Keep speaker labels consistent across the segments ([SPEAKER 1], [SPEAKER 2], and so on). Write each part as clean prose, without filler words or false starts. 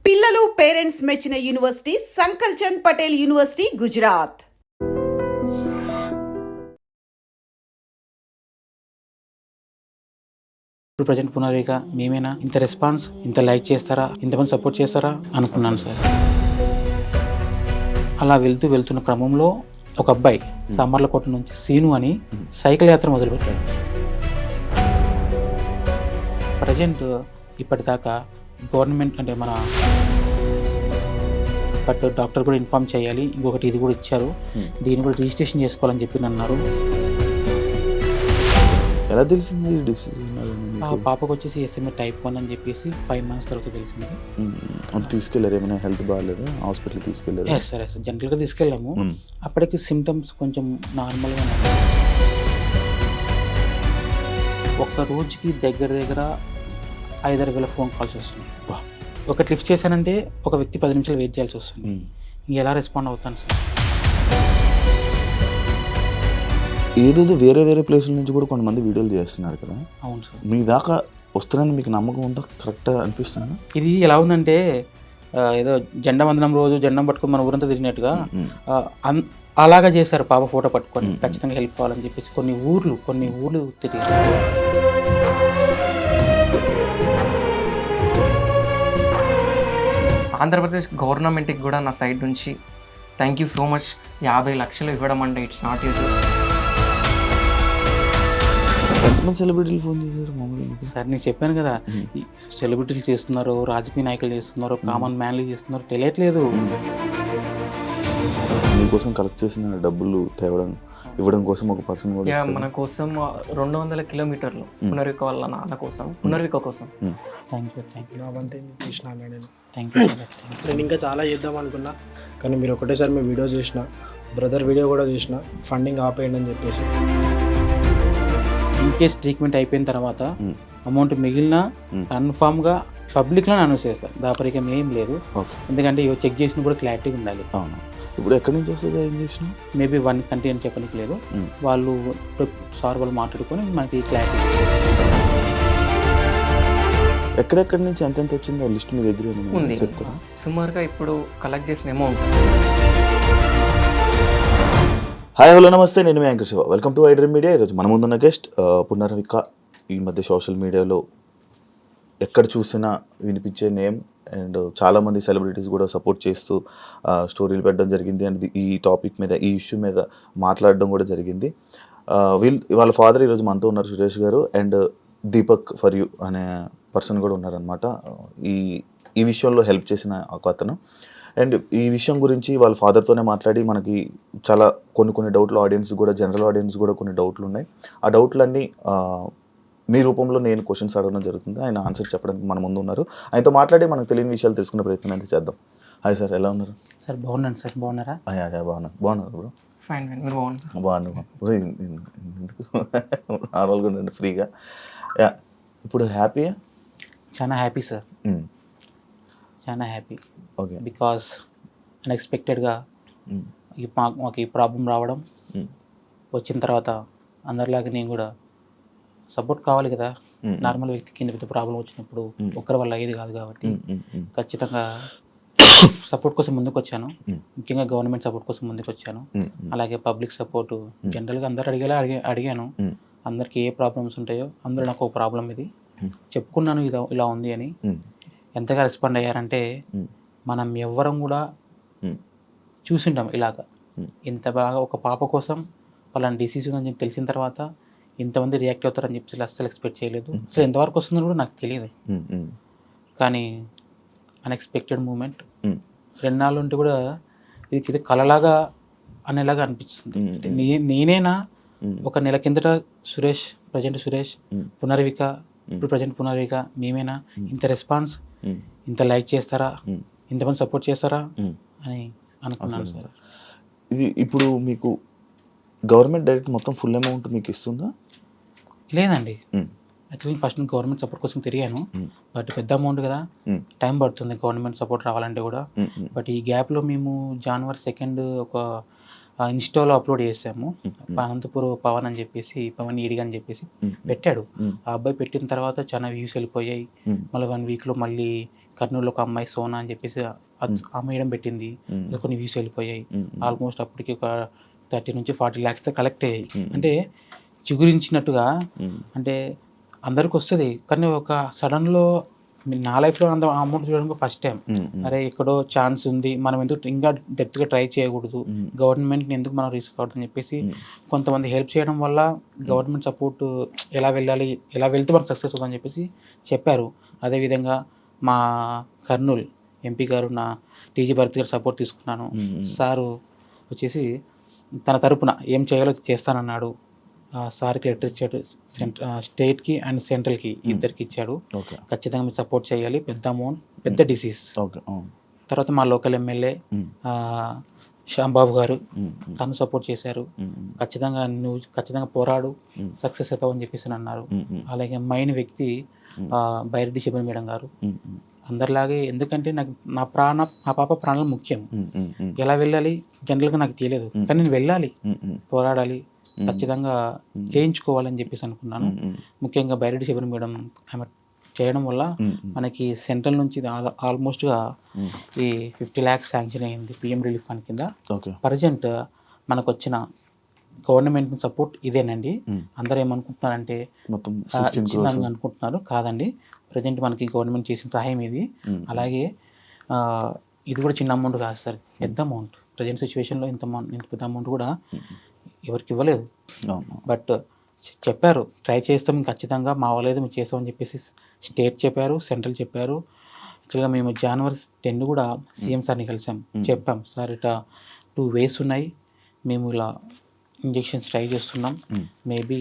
[SPEAKER 1] పిల్లలు పేరెంట్స్ మెచ్చిన university సంకల్ Chand Patel university Gujarat.
[SPEAKER 2] ఇప్పుడు ప్రజెంట్ పునరేక మేమేనా ఇంత రెస్పాన్స్ ఇంత లైక్ చేస్తారా ఇంతమంది సపోర్ట్ చేస్తారా అనుకున్నాను సార్. అలా వెళ్తున్న క్రమంలో ఒక అబ్బాయి సామర్లకోట నుంచి సీను అని సైకిల్ యాత్ర మొదలుపెట్టాడు. ప్రజెంట్ ఇప్పటిదాకా గవర్నమెంట్ అంటే మన బట్ డాక్టర్ కూడా ఇన్ఫార్మ్ చేయాలి, ఇంకొకటి ఇది కూడా ఇచ్చారు, దీన్ని కూడా రిజిస్ట్రేషన్ చేసుకోవాలని చెప్పి అన్నారు.
[SPEAKER 3] ఎలా తెలిసింది డిసిజన్?
[SPEAKER 2] ఆ పాపకు వచ్చేసి SMA type 1 అని చెప్పేసి 5 months తర్వాత తెలిసింది.
[SPEAKER 3] తీసుకెళ్ళారు, ఏమైనా హెల్త్ బాగాలేదు హాస్పిటల్ తీసుకెళ్ళారు?
[SPEAKER 2] సరే జనరల్గా తీసుకెళ్ళాము. అప్పటికి సిమ్టమ్స్ కొంచెం నార్మల్గా ఉన్నాయి. ఒక్క రోజుకి దగ్గర 5,000 ఫోన్ కాల్స్ వస్తున్నాయి. ఒకటి లిఫ్ట్ చేశానంటే ఒక వ్యక్తి 10 నిమిషాలు వెయిట్ చేయాల్సి వస్తుంది. ఎలా రెస్పాండ్ అవుతాను సార్?
[SPEAKER 3] ఏదో వేరే ప్లేసుల నుంచి కూడా కొంతమంది వీడియోలు చేస్తున్నారు కదా.
[SPEAKER 2] అవును సార్.
[SPEAKER 3] మీ దాకా వస్తున్నారని మీకు నమ్మకం ఉందా? కరెక్ట్గా అనిపిస్తుందా?
[SPEAKER 2] ఇది ఎలా ఉందంటే ఏదో జెండా వందనం రోజు జెండం పట్టుకొని మన ఊరంతా తిరిగినట్టుగా అలాగా చేశారు. పాప ఫోటో పట్టుకొని ఖచ్చితంగా హెల్ప్ కావాలని చెప్పేసి కొన్ని ఊర్లు తిరిగారు.
[SPEAKER 4] ఆంధ్రప్రదేశ్ గవర్నమెంట్కి కూడా నా సైడ్ నుంచి థ్యాంక్ యూ సో మచ్. 50 లక్షలు ఇవ్వడం అంటే ఇట్స్ నాట్ యూజువల్.
[SPEAKER 3] ఎంతమంది సెలబ్రిటీలు ఫోన్ చేశారు మామూలుగా?
[SPEAKER 2] సార్ నేను చెప్పాను కదా, సెలబ్రిటీలు చేస్తున్నారు, రాజకీయ నాయకులు చేస్తున్నారు, కామన్ మ్యాన్లు చేస్తున్నారు, తెలియట్లేదు.
[SPEAKER 3] మీకోసం కలెక్ట్ చేసిన డబ్బులు ఇవ్వడం కోసం ఒక పర్సన్ కూడా
[SPEAKER 4] మన కోసం 200 కిలోమీటర్లు పునర్విక వాళ్ళ నాన్న కోసం, పునర్విక కోసం.
[SPEAKER 2] Thank you.
[SPEAKER 5] నా వంతే చేసిన నేను.
[SPEAKER 2] Thank you.
[SPEAKER 5] నేను ఇంకా చాలా చేద్దాం అనుకున్నా, కానీ మీరు ఒకటేసారి మీ వీడియో చేసిన, బ్రదర్ వీడియో కూడా చేసిన, ఫండింగ్ ఆపేయండి అని చెప్పేసి.
[SPEAKER 2] ఇన్ కేస్ ట్రీట్మెంట్ అయిపోయిన తర్వాత అమౌంట్ మిగిలిన కన్ఫామ్గా పబ్లిక్లో అనౌన్స్ చేస్తారు. దాపరికం ఏం లేదు, ఎందుకంటే చెక్ చేసిన కూడా క్లారిటీ ఉండాలి.
[SPEAKER 3] అవును. ఇప్పుడు ఎక్కడి నుంచి వస్తుంది ఇంజక్షన్?
[SPEAKER 2] మేబీ 1 కంట్రీ అని చెప్పడానికి లేదు, వాళ్ళు మాట్లాడుకొని మనకి క్లారిటీ.
[SPEAKER 3] ఎక్కడెక్కడి నుంచి ఎంత వచ్చిందో లిస్ట్ మీ దగ్గర
[SPEAKER 4] ఉంది.
[SPEAKER 3] చెప్తారా?
[SPEAKER 4] సుమారుగా ఇప్పుడు కలెక్ట్ చేసిన అమౌంట్.
[SPEAKER 3] హాయ్ హలో నమస్తే, నేను మీ anchor Shiva. Welcome to iDream media. ఈరోజు మన ముందున్న గెస్ట్ పునర్విక. ఈ మధ్య సోషల్ మీడియాలో ఎక్కడ చూసినా వినిపించే నేమ్, అండ్ చాలామంది సెలబ్రిటీస్ కూడా సపోర్ట్ చేస్తూ స్టోరీలు పెట్టడం జరిగింది. అండ్ ఈ టాపిక్ మీద, ఈ ఇష్యూ మీద మాట్లాడడం కూడా జరిగింది. వాళ్ళ ఫాదర్ ఈరోజు మనతో ఉన్నారు, సురేష్ గారు. అండ్ దీపక్ ఫర్ యూ అనే పర్సన్ కూడా ఉన్నారనమాట, ఈ విషయంలో హెల్ప్ చేసిన ఒక అతను. అండ్ ఈ విషయం గురించి వాళ్ళ ఫాదర్తోనే మాట్లాడి మనకి చాలా కొన్ని డౌట్లు, ఆడియన్స్ కూడా, జనరల్ ఆడియన్స్ కూడా కొన్ని డౌట్లు ఉన్నాయి. ఆ డౌట్లన్నీ మీ రూపంలో నేను క్వశ్చన్స్ అడగడం జరుగుతుంది. ఆయన ఆన్సర్ చెప్పడానికి మన ముందు ఉన్నారు. ఆయనతో మాట్లాడి మనకు తెలియని విషయాలు తెలుసుకునే ప్రయత్నం అయితే చేద్దాం. హాయ్ సార్, ఎలా ఉన్నారు?
[SPEAKER 2] సార్ బాగున్నాను సార్, బాగున్నారా?
[SPEAKER 3] బాగున్నారు బ్రో.
[SPEAKER 4] ఫైన్, మీరు
[SPEAKER 3] బాగున్నాను. నార్మల్గా ఉండండి, ఫ్రీగా. ఇప్పుడు హ్యాపీయా?
[SPEAKER 2] చాలా హ్యాపీ సార్, చాలా హ్యాపీ.
[SPEAKER 3] ఓకే.
[SPEAKER 2] బికాస్ అన్ఎక్స్పెక్టెడ్గా మాకు ఈ ప్రాబ్లం రావడం, వచ్చిన తర్వాత అందరిలాగా నేను కూడా సపోర్ట్ కావాలి కదా. నార్మల్ వ్యక్తికి ఇంత పెద్ద ప్రాబ్లం వచ్చినప్పుడు ఒక్కరి వల్ల అయ్యేది కాదు కాబట్టి ఖచ్చితంగా సపోర్ట్ కోసం ముందుకు వచ్చాను. ముఖ్యంగా గవర్నమెంట్ సపోర్ట్ కోసం ముందుకు వచ్చాను. అలాగే పబ్లిక్ సపోర్టు జనరల్గా అందరు అడిగాను. అందరికి ఏ ప్రాబ్లమ్స్ ఉంటాయో అందరూ నాకు ఒక ప్రాబ్లం ఇది చెప్పుకున్నాను, ఇలా ఉంది అని. ఎంతగా రెస్పాండ్ అయ్యారంటే మనం ఎవ్వరం కూడా చూసింటాం ఇలాగా. ఇంత బాగా ఒక పాప కోసం వాళ్ళని డిసీజ్ ఉందని తెలిసిన తర్వాత ఇంతమంది రియాక్ట్ అవుతారని చెప్పి అస్సలు ఎక్స్పెక్ట్ చేయలేదు. అసలు ఎంతవరకు వస్తుందో కూడా నాకు తెలియదు. కానీ అన్ఎక్స్పెక్టెడ్ మూమెంట్. 2 నాళ్ళు ఉంటే కూడా ఇది కలలాగా అనేలాగా అనిపిస్తుంది. నేనేనా ఒక నెల కిందట ప్రజెంట్ సురేష్, పునర్విక, ఇప్పుడు ప్రజెంట్ పునర్విక మేమేనా ఇంత రెస్పాన్స్ ఇంత లైక్ చేస్తారా ఇంతమంది సపోర్ట్ చేస్తారా అని అనుకున్నాను సార్.
[SPEAKER 3] ఇది ఇప్పుడు మీకు గవర్నమెంట్ డైరెక్ట్ మొత్తం ఫుల్ అమౌంట్ మీకు ఇస్తుందా?
[SPEAKER 2] లేదండి, యాక్చువల్లీ ఫస్ట్ గవర్నమెంట్ సపోర్ట్ కోసం తిరిగాను. బట్ పెద్ద అమౌంట్ కదా, టైం పడుతుంది గవర్నమెంట్ సపోర్ట్ రావాలంటే కూడా. బట్ ఈ గ్యాప్లో మేము January 2 ఒక ఇన్స్టాలో అప్లోడ్ చేసాము. అనంతపూర్ పవన్ అని చెప్పేసి, పవన్ ఈడిగా అని చెప్పేసి పెట్టాడు. ఆ అబ్బాయి పెట్టిన తర్వాత చాలా వ్యూస్ వెళ్ళిపోయాయి. మళ్ళీ 1 వీక్లో మళ్ళీ కర్నూలులో ఒక అమ్మాయి సోనా అని చెప్పేసి ఆ మేడం పెట్టింది. అది కొన్ని వ్యూస్ వెళ్ళిపోయాయి. ఆల్మోస్ట్ అప్పటికి ఒక 30 నుంచి 40 lakhs కలెక్ట్ అయ్యాయి. అంటే చిగురించినట్టుగా అంటే అందరికి వస్తుంది, కానీ ఒక సడన్లో నా లైఫ్లో అంత అమౌంట్ చూడడం ఫస్ట్ టైం. అరే ఎక్కడో ఛాన్స్ ఉంది, మనం ఎందుకు ఇంకా డెప్త్గా ట్రై చేయకూడదు, గవర్నమెంట్ని ఎందుకు మనం రిస్క్ అవుతుందని చెప్పేసి కొంతమంది హెల్ప్ చేయడం వల్ల గవర్నమెంట్ సపోర్ట్ ఎలా వెళ్ళాలి, ఎలా వెళ్తే మనకు సక్సెస్ అవుతుందని చెప్పేసి చెప్పారు. అదేవిధంగా మా కర్నూలు ఎంపీ గారు నా టీజీ భరత్ గారు సపోర్ట్ తీసుకున్నాను. సారు వచ్చేసి తన తరపున ఏం చేయాలో చేస్తానన్నాడు. సార్కి లెటర్ ఇచ్చాడు, స్టేట్కి అండ్ సెంట్రల్కి ఇద్దరికి ఇచ్చాడు. ఖచ్చితంగా మీరు సపోర్ట్ చేయాలి, పెద్ద అమౌంట్, పెద్ద డిసీజ్. తర్వాత మా లోకల్ ఎమ్మెల్యే శ్యాంబాబు గారు తను సపోర్ట్ చేశారు. నువ్వు ఖచ్చితంగా పోరాడు, సక్సెస్ అవుతావు అని చెప్పేసి అన్నారు. అలాగే మైన్ వ్యక్తి బైరెడ్డి శిబన్ మేడం గారు అందరిలాగే, ఎందుకంటే నాకు నా పాప ప్రాణాలు ముఖ్యం. ఎలా వెళ్ళాలి జనరల్గా నాకు తెలియదు, కానీ నేను వెళ్ళాలి, పోరాడాలి, ఖచ్చితంగా చేయించుకోవాలని చెప్పేసి అనుకున్నాను. ముఖ్యంగా బైరెడ్డి శిబన్ మేడం ఆమె చేయడం వల్ల మనకి సెంట్రల్ నుంచి ఆల్మోస్ట్గా ఈ 50 lakhs శాంక్షన్ అయింది పిఎం రిలీఫ్ ఫండ్ కింద. ప్రజెంట్ మనకు వచ్చిన గవర్నమెంట్ సపోర్ట్ ఇదేనండి. అందరూ ఏమనుకుంటున్నారంటే ఇచ్చిందని అనుకుంటున్నారు, కాదండి. ప్రజెంట్ మనకి గవర్నమెంట్ చేసిన సహాయం ఇది. అలాగే ఇది కూడా చిన్న అమౌంట్ కాదు సార్, పెద్ద అమౌంట్. ప్రజెంట్ సిచ్యువేషన్లో ఇంత పెద్ద అమౌంట్ కూడా ఎవరికి ఇవ్వలేదు. బట్ చెప్పారు ట్రై చేస్తాం ఖచ్చితంగా, మా వాళ్ళేదో మేము చేస్తామని చెప్పేసి స్టేట్ చెప్పారు, సెంట్రల్ చెప్పారు. యాక్చువల్గా మేము January 10 కూడా సీఎం సార్ని కలిసాం. చెప్పాం సార్ ఇట్లా 2 ways ఉన్నాయి, మేము ఇలా ఇంజెక్షన్స్ ట్రై చేస్తున్నాం, మేబీ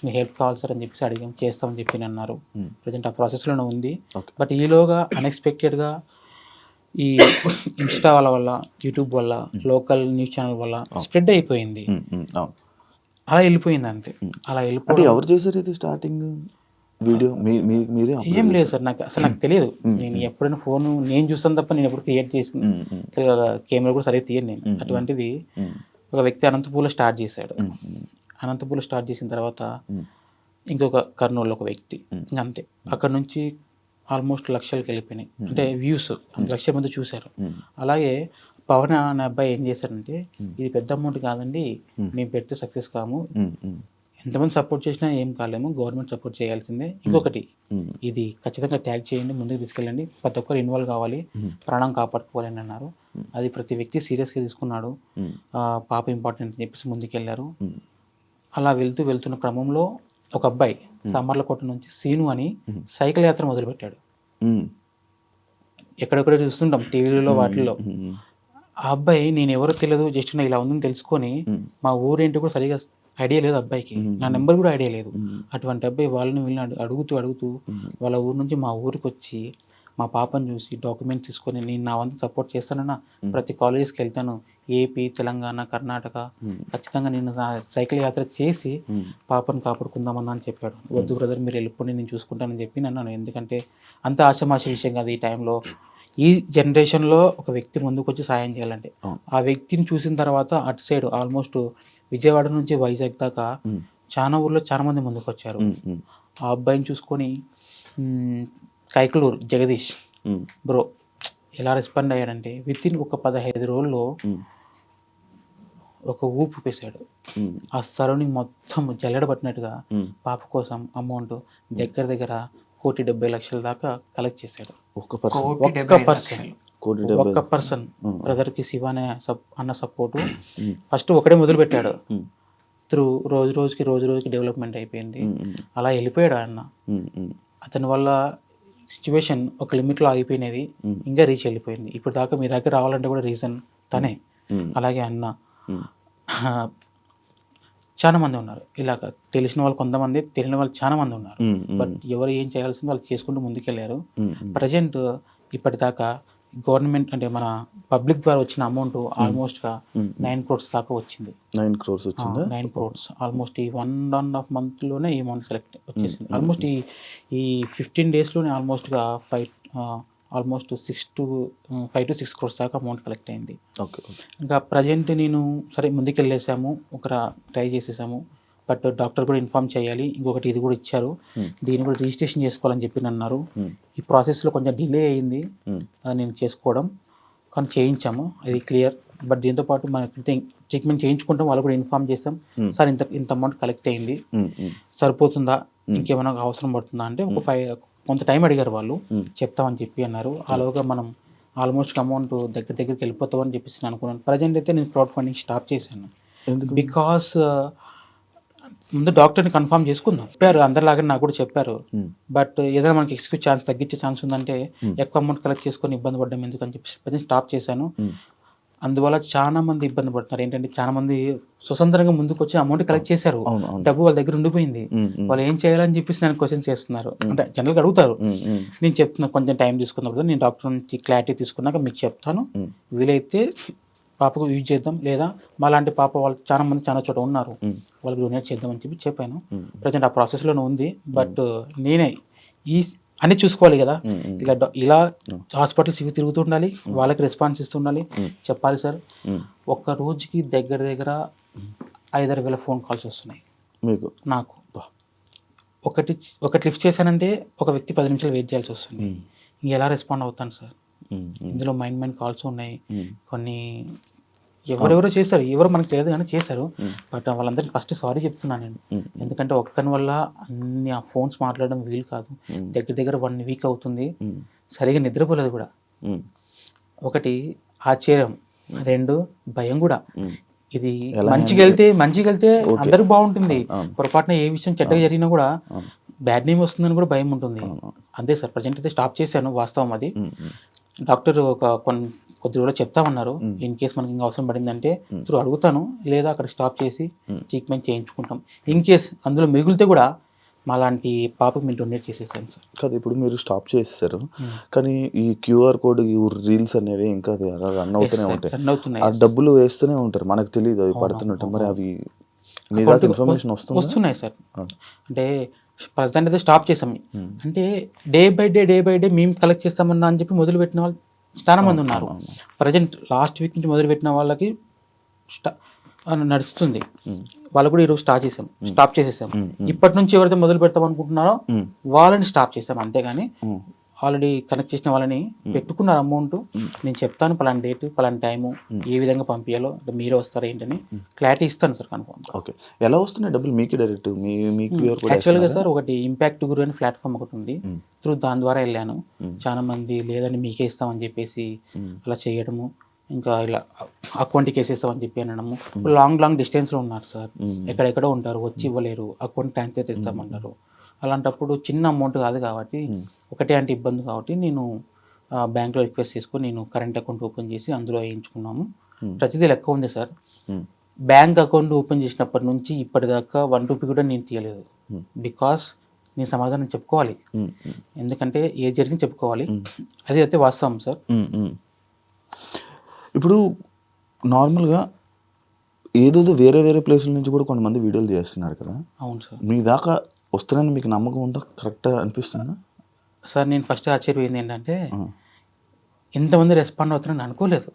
[SPEAKER 2] మీ హెల్ప్ కావాలి సార్ అని చెప్పేసి అడిగాం. చేస్తామని చెప్పి అన్నారు. ప్రజెంట్ ఆ ప్రాసెస్లోనే ఉంది. బట్ ఈలోగా అన్ఎక్స్పెక్టెడ్గా ఈ ఇన్స్టా వల్ల, యూట్యూబ్ వల్ల, లోకల్ న్యూస్ ఛానల్ వల్ల స్ప్రెడ్ అయిపోయింది. అలా వెళ్ళిపోయింది అంతే. అలా వెళ్ళిపోయి
[SPEAKER 3] ఎవరు చేశారు ఇది స్టార్టింగ్ వీడియో? మీరే?
[SPEAKER 2] ఏం లేదు సార్, నాకు తెలియదు. నేను ఎప్పుడైనా ఫోన్ నేను చూస్తాను తప్ప నేను ఎప్పుడు క్రియేట్ చేసుకుని కెమెరా కూడా సరిగ్గా తీయను నేను. అటువంటిది ఒక వ్యక్తి అనంతపూర్లో స్టార్ట్ చేశాడు. అనంతపూర్లో స్టార్ట్ చేసిన తర్వాత ఇంకొక కర్నూలులో ఒక వ్యక్తి, అంతే. అక్కడ నుంచి ఆల్మోస్ట్ లక్షలకు వెళ్ళిపోయినాయి, అంటే వ్యూస్ 1,00,000 మంది చూశారు. అలాగే పవన్ అనే అబ్బాయి ఏం చేశాడంటే, ఇది పెద్ద అమౌంట్ కాదండి, మేము పెడితే సక్సెస్ కాము, ఎంతమంది సపోర్ట్ చేసినా ఏం కాలేము, గవర్నమెంట్ సపోర్ట్ చేయాల్సిందే. ఇంకొకటి, ఇది ఖచ్చితంగా ట్యాగ్ చేయండి, ముందుకు తీసుకెళ్ళండి, ప్రతి ఒక్కరు ఇన్వాల్వ్ కావాలి, ప్రాణం కాపాడుకోవాలని అన్నారు. అది ప్రతి వ్యక్తి సీరియస్గా తీసుకున్నాడు. పాప ఇంపార్టెంట్ అని చెప్పేసి ముందుకెళ్ళారు. అలా వెళ్తున్న క్రమంలో ఒక అబ్బాయి సామర్లకోట నుంచి సీను అని సైకిల్ యాత్ర మొదలుపెట్టాడు. ఎక్కడెక్కడ చూస్తుంటాం టీవీలలో వాటిల్లో. ఆ అబ్బాయి నేను ఎవరో తెలియదు, జస్ట్ నా ఇలా ఉందని తెలుసుకొని, మా ఊరేంటి కూడా సరిగా ఐడియా లేదు అబ్బాయికి, నా నెంబర్ కూడా ఐడియా లేదు. అటువంటి అబ్బాయి వాళ్ళని వీళ్ళని అడుగుతూ వాళ్ళ ఊరు నుంచి మా ఊరికి వచ్చి మా పాపను చూసి డాక్యుమెంట్ తీసుకొని, నేను నా వంతు సపోర్ట్ చేస్తానన్నా, ప్రతి కాలేజెస్కి వెళ్తాను, ఏపీ, తెలంగాణ, కర్ణాటక, ఖచ్చితంగా నేను సైకిల్ యాత్ర చేసి పాపను కాపాడుకుందామన్నా అని చెప్పాడు. వద్దు బ్రదర్, మీరు వెళ్ళిపోండి, నేను చూసుకుంటానని చెప్పి అన్నాను. ఎందుకంటే అంత ఆశమాష విషయం కాదు ఈ టైంలో. ఈ జనరేషన్లో ఒక వ్యక్తి ముందుకు వచ్చి సాయం చేయాలంటే, ఆ వ్యక్తిని చూసిన తర్వాత అటు సైడ్ ఆల్మోస్ట్ విజయవాడ నుంచి వైజాగ్ దాకా చాలా ఊర్లో చాలా మంది ముందుకు వచ్చారు. ఆ అబ్బాయిని చూసుకొని కైకలూరు జగదీష్ బ్రో ఎలా రెస్పాండ్ అయ్యాడంటే, వితిన్ ఒక 15 రోజుల్లో ఒక ఊపు పేశాడు. ఆ సరౌండింగ్ మొత్తం జల్లెడబట్టినట్టుగా పాప కోసం అమౌంట్ దగ్గర 1,70,00,000 దాకా కలెక్ట్ చేశాడు. ఒక్క పర్సన్ బ్రదర్కి శివ అన్న సపోర్టు. ఫస్ట్ ఒకటే మొదలు పెట్టాడు, త్రూ రోజు రోజుకి డెవలప్మెంట్ అయిపోయింది. అలా వెళ్ళిపోయాడు అన్న. అతని వల్ల సిచ్యువేషన్ ఒక లిమిట్లో ఆగిపోయినది, ఇంకా రీచ్ వెళ్ళిపోయింది. ఇప్పుడు దాకా మీ దగ్గర రావాలంటే కూడా రీజన్ తనే. అలాగే అన్న చాలా మంది ఉన్నారు ఇలాగ, తెలిసిన వాళ్ళు కొంతమంది, తెలియని వాళ్ళు చాలా మంది ఉన్నారు. బట్ ఎవరు ఏం చేయాల్సిందో వాళ్ళు చేసుకుంటూ ముందుకెళ్ళారు. ప్రజెంట్ ఇప్పటిదాకా గవర్నమెంట్ అంటే మన పబ్లిక్ ద్వారా వచ్చిన అమౌంట్ ఆల్మోస్ట్గా 9 crores దాకా వచ్చింది.
[SPEAKER 3] 9 crores వచ్చింది.
[SPEAKER 2] 9 crores ఆల్మోస్ట్ ఈ 1.5 monthలోనే ఈ అమౌంట్ సెలెక్ట్ వచ్చేసింది. ఆల్మోస్ట్ ఈ 15 daysలోనే ఆల్మోస్ట్గా 5 to 6 crores దాకా అమౌంట్ కలెక్ట్ అయింది. ఇంకా ప్రజెంట్ నేను సరే ముందుకెళ్ళేసాము, ఒక ట్రై చేసేసాము, బట్ డాక్టర్ కూడా ఇన్ఫామ్ చేయాలి, ఇంకొకటి ఇది కూడా ఇచ్చారు, దీన్ని కూడా రిజిస్ట్రేషన్ చేసుకోవాలని చెప్పి అన్నారు. ఈ ప్రాసెస్లో కొంచెం డిలే అయ్యింది నేను చేసుకోవడం, కానీ చేయించాము, అది క్లియర్. బట్ దీంతోపాటు మనకి ట్రీట్మెంట్ చేయించుకుంటాం, వాళ్ళు కూడా ఇన్ఫామ్ చేసాం, సార్ ఇంత అమౌంట్ కలెక్ట్ అయింది, సరిపోతుందా, ఇంకేమైనా అవసరం పడుతుందా అంటే కొంత టైం అడిగారు వాళ్ళు, చెప్తామని చెప్పి అన్నారు. అలాగా మనం ఆల్మోస్ట్ అమౌంట్ దగ్గరికి వెళ్ళిపోతామని చెప్పేసి నేను అనుకున్నాను. ప్రజెంట్ అయితే నేను క్రౌడ్ ఫండింగ్ స్టాప్ చేశాను, బికాస్ ముందు డాక్టర్ని కన్ఫర్మ్ చేసుకుందాం చెప్పారు, అందరిలాగా నాకు కూడా చెప్పారు. బట్ ఏదైనా మనకి ఎక్స్క్యూజ్ ఛాన్స్ తగ్గించే ఛాన్స్ ఉందంటే ఎక్కువ అమౌంట్ కలెక్ట్ చేసుకొని ఇబ్బంది పడ్డం ఎందుకని చెప్పేసి ప్రజెంట్ స్టాప్ చేశాను. అందువల్ల చాలా మంది ఇబ్బంది పడుతున్నారు. ఏంటంటే చాలా మంది స్వతంత్రంగా ముందుకు వచ్చి అమౌంట్ కలెక్ట్ చేశారు, డబ్బు వాళ్ళ దగ్గర ఉండిపోయింది, వాళ్ళు ఏం చేయాలని చెప్పేసి నేను క్వశ్చన్ చేస్తున్నారు, అంటే జనరల్గా అడుగుతారు. నేను చెప్తున్నా కొంచెం టైం తీసుకున్నప్పుడు నేను డాక్టర్ నుంచి క్లారిటీ తీసుకున్నాక మీకు చెప్తాను, వీలైతే పాపకు యూజ్ చేద్దాం, లేదా మా లాంటి పాప వాళ్ళు చాలా మంది చాలా చోట ఉన్నారు, వాళ్ళకి డొనేట్ చేద్దామని చెప్పి చెప్పాను. ప్రజెంట్ ఆ ప్రాసెస్లోనే ఉంది. బట్ నేనే అన్నీ చూసుకోవాలి కదా, ఇలా హాస్పిటల్స్ ఇవి తిరుగుతుండాలి, వాళ్ళకి రెస్పాన్స్ ఇస్తుండాలి, చెప్పాలి సార్. ఒక్క రోజుకి దగ్గర 5,000 ఫోన్ కాల్స్ వస్తున్నాయి మీకు నాకు. ఒకటి లిఫ్ట్ చేశానంటే ఒక వ్యక్తి 10 నిమిషాలు వెయిట్ చేయాల్సి వస్తుంది, ఎలా రెస్పాండ్ అవుతాను సార్. ఇందులో మైండ్ కాల్స్ ఉన్నాయి, కొన్ని ఎవరెవరో చేశారు, ఎవరో మనకు తెలియదు కానీ చేశారు. బట్ వాళ్ళందరికీ ఫస్ట్ సారీ చెప్తున్నాను నేను, ఎందుకంటే ఒక్కని వల్ల అన్ని ఆ ఫోన్స్ మాట్లాడడం వీలు కాదు. దగ్గర 1 వీక్ అవుతుంది, సరిగా నిద్రపోలేదు కూడా. ఒకటి ఆశ్చర్యం, 2 భయం కూడా. ఇది మంచిగా వెళ్తే అందరికి బాగుంటుంది, పొరపాటున ఏ విషయం చెడ్డగా జరిగినా కూడా బ్యాడ్ నేమ్ వస్తుందని కూడా భయం ఉంటుంది. అంతే సార్, ప్రజెంట్ అయితే స్టాప్ చేశాను, వాస్తవం అది. డాక్టర్ కొద్ది రోజులు చెప్తామన్నారు, ఇన్ కేస్ మనకి ఇంకా అవసరం పడిందంటే త్రూ అడుగుతాను, లేదా అక్కడ స్టాప్ చేసి ట్రీట్మెంట్ చేయించుకుంటాం. ఇన్ కేస్ అందులో మిగిలితే కూడా మా లాంటి పాపకు మీరు డొనేట్ చేసేసాను సార్.
[SPEAKER 3] కాదు, ఇప్పుడు మీరు స్టాప్ చేసేసారు, కానీ ఈ QR కోడ్, ఈ రీల్స్ అనేవి ఇంకా రన్ అవుతూనే ఉంటాయి, ఆ డబ్బులు వేస్తూనే ఉంటారు, మనకు తెలియదు అవి పడుతున్నట్టు. మరి అవి మీ దాకా ఇన్ఫర్మేషన్ వస్తున్నాయి
[SPEAKER 2] సార్. అంటే ప్రజెంట్ అయితే స్టాప్ చేసాం, అంటే డే బై డే మేము కలెక్ట్ చేస్తామన్నా అని చెప్పి మొదలుపెట్టిన వాళ్ళు చాలా మంది ఉన్నారు. ప్రజెంట్ లాస్ట్ వీక్ నుంచి మొదలుపెట్టిన వాళ్ళకి నడుస్తుంది, వాళ్ళు కూడా ఈరోజు స్టాప్ చేసేసాం. ఇప్పటి నుంచి ఎవరైతే మొదలు పెడతాం అనుకుంటున్నారో వాళ్ళని స్టాప్ చేసాం, అంతేగాని ఆల్రెడీ కనెక్ట్ చేసిన వాళ్ళని పెట్టుకున్నారు అమౌంట్. నేను చెప్తాను పలానా డేట్ పలానా టైము, ఏ విధంగా పంపించాలో, మీరే వస్తారా ఏంటని క్లారిటీ ఇస్తాను సార్ కన్ఫర్మ్.
[SPEAKER 3] ఓకే, ఎలా వస్తున్నాయి డబ్బులు మీకు డైరెక్ట్?
[SPEAKER 2] యాక్చువల్గా సార్ ఒకటి ఇంపాక్ట్ గురు అని ప్లాట్ఫామ్ ఒకటి ఉంది, త్రూ దాని ద్వారా వెళ్ళాను. చాలా మంది లేదని మీకే ఇస్తామని చెప్పేసి అలా చేయడము, ఇంకా ఇలా అకౌంట్కి వేసేస్తామని చెప్పి అనడము. లాంగ్ డిస్టెన్స్లో ఉన్నారు సార్, ఎక్కడెక్కడో ఉంటారు, వచ్చి ఇవ్వలేరు, అకౌంట్ ట్రాన్స్ఫర్ చేస్తామంటారు. అలాంటప్పుడు చిన్న అమౌంట్ కాదు కాబట్టి, ఒకటే అంటే ఇబ్బంది కాబట్టి నేను బ్యాంక్లో రిక్వెస్ట్ చేసుకొని నేను కరెంట్ అకౌంట్ ఓపెన్ చేసి అందులో వేయించుకున్నాము. ప్రతిదీ లెక్క ఉంది సార్. బ్యాంక్ అకౌంట్ ఓపెన్ చేసినప్పటి నుంచి ఇప్పటిదాకా 1 రూపీ కూడా నేను తీయలేదు, బికాస్ నేను సమాధానం చెప్పుకోవాలి, ఎందుకంటే ఏ జరిగింది చెప్పుకోవాలి, అది అయితే వాస్తవం సార్.
[SPEAKER 3] ఇప్పుడు నార్మల్గా ఏదో వేరే ప్లేసుల నుంచి కూడా కొంతమంది వీడియోలు చేస్తున్నారు కదా.
[SPEAKER 2] అవును సార్.
[SPEAKER 3] మీ దాకా వస్తున్నాయని మీకు నమ్మకం ఉందా? కరెక్ట్గా అనిపిస్తుందా
[SPEAKER 2] సార్? నేను ఫస్ట్ ఆశ్చర్యపోయింది ఏంటంటే ఇంతమంది రెస్పాండ్ అవుతున్నారని అనుకోలేదు,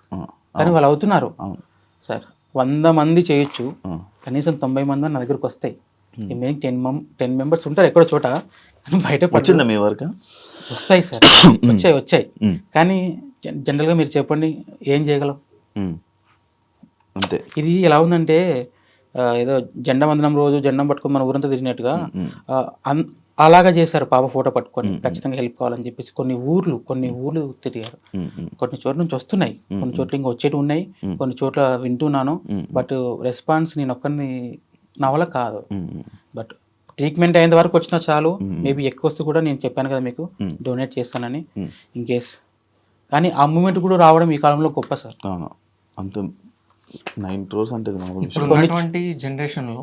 [SPEAKER 2] కానీ వాళ్ళు అవుతున్నారు సార్. 100 మంది చేయొచ్చు, కనీసం 90 మంది నా దగ్గరకు వస్తాయి. రిమైనింగ్ 10 మెంబర్స్ ఉంటారు ఎక్కడో చోట, కానీ బయట
[SPEAKER 3] వచ్చిందా మీ వరకు?
[SPEAKER 2] వస్తాయి సార్, వచ్చాయి. కానీ జనరల్గా మీరు చెప్పండి ఏం చేయగలం?
[SPEAKER 3] అంతే. ఇది
[SPEAKER 2] ఎలా ఉందంటే ఏదో జెండా వందనం రోజు జెండా పట్టుకొని మన ఊరంతా తిరిగినట్టుగా అలాగా చేశారు. పాప ఫోటో పట్టుకొని ఖచ్చితంగా హెల్ప్ కావాలని చెప్పేసి కొన్ని ఊర్లు తిరిగారు. కొన్ని చోట్ల నుంచి వస్తున్నాయి, కొన్ని చోట్ల ఇంకా వచ్చేటి ఉన్నాయి, కొన్ని చోట్ల వింటున్నాను. బట్ రెస్పాన్స్ నేను ఒక్కరిని నా వల్ల కాదు. బట్ ట్రీట్మెంట్ అయిన వరకు వచ్చినా చాలు, మేబీ ఎక్కువ వస్తే కూడా నేను చెప్పాను కదా మీకు డొనేట్ చేస్తానని, ఇన్ కేస్. కానీ ఆ మూమెంట్ కూడా రావడం ఈ కాలంలో గొప్ప సార్.
[SPEAKER 3] అంత 9 crores అంటే
[SPEAKER 4] ఇప్పుడు ఉన్నటువంటి జనరేషన్లో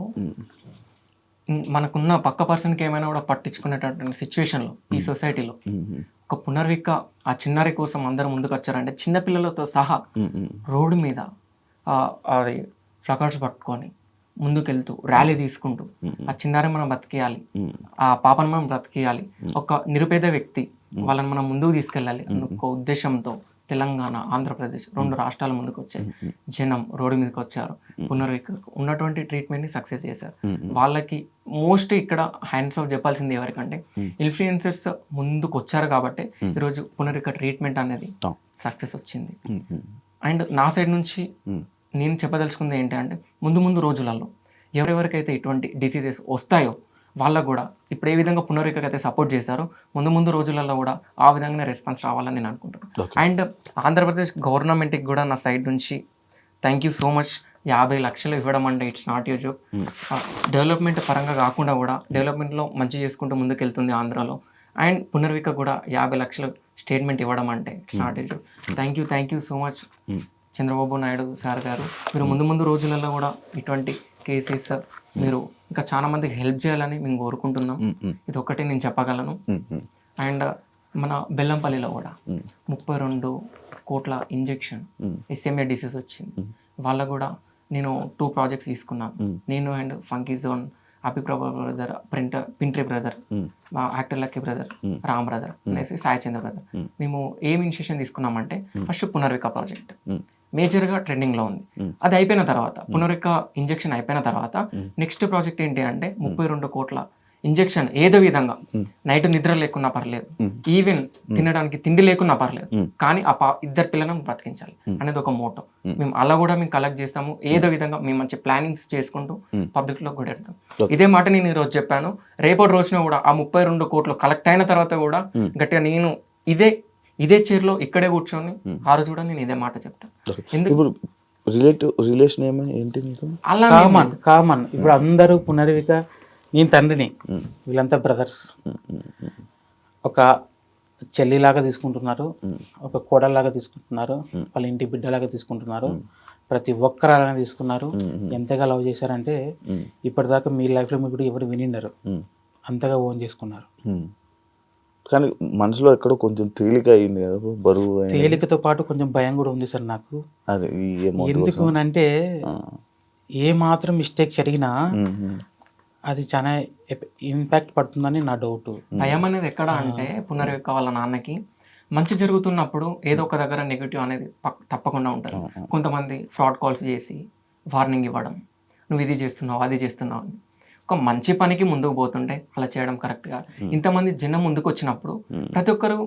[SPEAKER 4] మనకున్న పక్క పర్సన్కి ఏమైనా కూడా పట్టించుకునేటటువంటి సిచ్యువేషన్లో ఈ సొసైటీలో ఒక పునర్విక ఆ చిన్నారి కోసం అందరూ ముందుకు వచ్చారంటే చిన్నపిల్లలతో సహా రోడ్డు మీద అది ప్లకార్డ్స్ పట్టుకొని ముందుకెళ్తూ ర్యాలీ తీసుకుంటూ ఆ చిన్నారి మనం బ్రతికేయాలి, ఆ పాపను మనం బ్రతికేయాలి, ఒక నిరుపేద వ్యక్తి వాళ్ళని మనం ముందుకు తీసుకెళ్ళాలి అన్న ఒక ఉద్దేశంతో తెలంగాణ, ఆంధ్రప్రదేశ్ 2 రాష్ట్రాల ముందుకు వచ్చాయి. జనం రోడ్డు మీదకి వచ్చారు. పునర్వికకు ఉన్నటువంటి ట్రీట్మెంట్ని సక్సెస్ చేశారు. వాళ్ళకి మోస్ట్ ఇక్కడ హ్యాండ్స్ ఆఫ్ చెప్పాల్సింది ఎవరికంటే ఇన్ఫ్లుయెన్సర్స్ ముందుకు వచ్చారు కాబట్టి ఈరోజు పునర్విక ట్రీట్మెంట్ అనేది సక్సెస్ వచ్చింది. అండ్ నా సైడ్ నుంచి నేను చెప్పదలుచుకుంది ఏంటంటే ముందు రోజులలో ఎవరెవరికైతే ఇటువంటి డిసీజెస్ వస్తాయో వాళ్ళకు కూడా ఇప్పుడు ఏ విధంగా పునర్వికకి అయితే సపోర్ట్ చేశారో ముందు రోజులలో కూడా ఆ విధంగానే రెస్పాన్స్ రావాలని నేను అనుకుంటున్నాను. అండ్ ఆంధ్రప్రదేశ్ గవర్నమెంట్కి కూడా నా సైడ్ నుంచి థ్యాంక్ యూ సో మచ్. 50 లక్షలు ఇవ్వడం అంటే it's not you joke. Development పరంగా కాకుండా కూడా డెవలప్మెంట్లో మంచి చేసుకుంటూ ముందుకెళ్తుంది ఆంధ్రాలో. అండ్ పునర్విక కూడా 50 లక్షలు స్టేట్మెంట్ ఇవ్వడం అంటే it's not you joke. Thank you so much Chandrababu Naidu sir గారు. మీరు ముందు రోజులలో కూడా ఇటువంటి కేసెస్ మీరు ఇంకా చాలా మందికి హెల్ప్ చేయాలని మేము కోరుకుంటున్నాం. ఇది ఒక్కటే నేను చెప్పగలను. అండ్ మన బెల్లంపల్లిలో కూడా 32 కోట్ల ఇంజెక్షన్ SMA డిసీజ్ వచ్చింది. వాళ్ళకు కూడా నేను 2 ప్రాజెక్ట్స్ తీసుకున్నాను. నేను అండ్ ఫంకీ జోన్, అభిప్రాయ బ్రదర్, పింట్రీ బ్రదర్, మా actor lucky brother, Ram brother అనేసి సాయి చంద్ర బ్రదర్. మేము ఏం ఇనిషియేషన్ తీసుకున్నామంటే ఫస్ట్ పునర్విక ప్రాజెక్ట్ మేజర్గా ట్రెండింగ్లో ఉంది. అది అయిపోయిన తర్వాత పునర్విక ఇంజెక్షన్ అయిపోయిన తర్వాత నెక్స్ట్ ప్రాజెక్ట్ ఏంటి అంటే 32 కోట్ల ఇంజెక్షన్ ఏదో విధంగా నైట్ నిద్ర లేకున్నా పర్లేదు, ఈవెన్ తినడానికి తిండి లేకున్నా పర్లేదు, కానీ ఆ 2 పిల్లలను బ్రతికించాలి అనేది ఒక మోటో. మేము అలా కూడా మేము కలెక్ట్ చేస్తాము. ఏదో విధంగా మేము మంచి ప్లానింగ్స్ చేసుకుంటూ పబ్లిక్ లో కూడా వెళ్తాం. ఇదే మాట నేను ఈరోజు చెప్పాను. రేపటి రోజున కూడా ఆ 32 కోట్లు కలెక్ట్ అయిన తర్వాత కూడా గట్టిగా నేను ఇదే చైర్లో ఇక్కడే కూర్చొని ఆ రోజు కూడా నేను ఇదే మాట చెప్తాను.
[SPEAKER 3] ఇప్పుడు రిలేషన్ ఏంటి మీకు?
[SPEAKER 4] అలా
[SPEAKER 2] కామన్ ఇప్పుడు అందరూ పునర్విక, నేను తండ్రిని, వీళ్ళంతా బ్రదర్స్. ఒక చెల్లిలాగా తీసుకుంటున్నారు, ఒక కోడల్లాగా తీసుకుంటున్నారు, వాళ్ళ ఇంటి బిడ్డలాగా తీసుకుంటున్నారు. ప్రతి ఒక్కరు అలానే తీసుకున్నారు. ఎంతగా లవ్ చేశారంటే ఇప్పటిదాకా మీ లైఫ్లో మీకు ఎవరు వినిండరు, అంతగా ఓన్ చేసుకున్నారు.
[SPEAKER 3] కానీ మనసులో ఎక్కడో కొంచెం తేలిక అయింది కదా, బరువు
[SPEAKER 2] తేలికతో పాటు కొంచెం భయం కూడా ఉంది సార్ నాకు.
[SPEAKER 3] అదే
[SPEAKER 2] ఎందుకు అంటే ఏ మాత్రం మిస్టేక్ జరిగినా అది చాలా ఇంపాక్ట్ పడుతుందని నా డౌట్.
[SPEAKER 4] భయం అనేది ఎక్కడ అంటే పునర్విక వాళ్ళ నాన్నకి మంచి జరుగుతున్నప్పుడు ఏదో ఒక దగ్గర నెగిటివ్ అనేది తప్పకుండా ఉంటుంది. కొంతమంది ఫ్రాడ్ కాల్స్ చేసి వార్నింగ్ ఇవ్వడం, నువ్వు ఇది చేస్తున్నావు అది చేస్తున్నావు అని. ఒక మంచి పనికి ముందుకు పోతుంటే అలా చేయడం కరెక్ట్ కాదు. ఇంతమంది జనం ముందుకు వచ్చినప్పుడు ప్రతి ఒక్కరు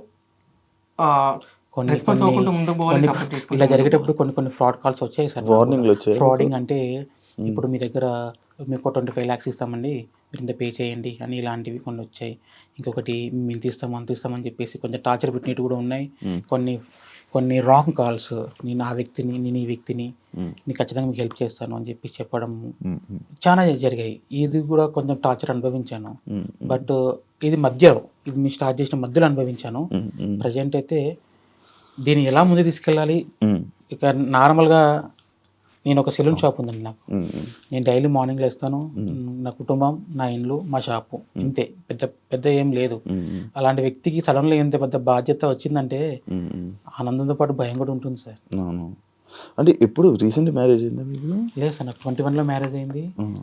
[SPEAKER 4] రెస్పాన్స్ అవ్వకుండా ముందుకు పోవాలి.
[SPEAKER 2] ఇలా జరిగేటప్పుడు కొన్ని ఫ్రాడ్ కాల్స్ వచ్చాయి సార్.
[SPEAKER 3] వార్నింగ్లు వచ్చాయి.
[SPEAKER 2] ఫ్రాడింగ్ అంటే ఇప్పుడు మీ దగ్గర మీకు 25 lakhs ఇస్తామండి, మీరు ఇంత పే చేయండి అని ఇలాంటివి కొన్ని వచ్చాయి. ఇంకొకటి ఇంత ఇస్తామని చెప్పేసి కొంచెం టార్చర్ పెట్టినట్టు కూడా ఉన్నాయి. కొన్ని రాంగ్ కాల్స్, నేను ఆ వ్యక్తిని, నేను ఈ వ్యక్తిని, నేను ఖచ్చితంగా మీకు హెల్ప్ చేస్తాను అని చెప్పి చెప్పడం చాలా జరిగాయి. ఇది కూడా కొంచెం టార్చర్ అనుభవించాను. బట్ ఇది మేము స్టార్ట్ చేసిన మధ్యలో అనుభవించాను. ప్రజెంట్ అయితే దీన్ని ఎలా ముందు తీసుకెళ్ళాలి, ఇక నార్మల్గా నేను ఒక సెలూన్ షాప్ ఉందండి నాకు. నేను డైలీ మార్నింగ్ లేస్తాను, నా కుటుంబం, నా ఇండ్లు, మా షాపు, ఇంతే. పెద్ద ఏం లేదు. అలాంటి వ్యక్తికి సడన్గా ఎంత పెద్ద బాధ్యత వచ్చిందంటే ఆనందంతో పాటు భయం కూడా ఉంటుంది సార్.
[SPEAKER 3] అంటే ఎప్పుడు రీసెంట్ మ్యారేజ్ అయిందా మీకు?
[SPEAKER 2] లేదు సార్, నాకు 21లో మ్యారేజ్ అయింది,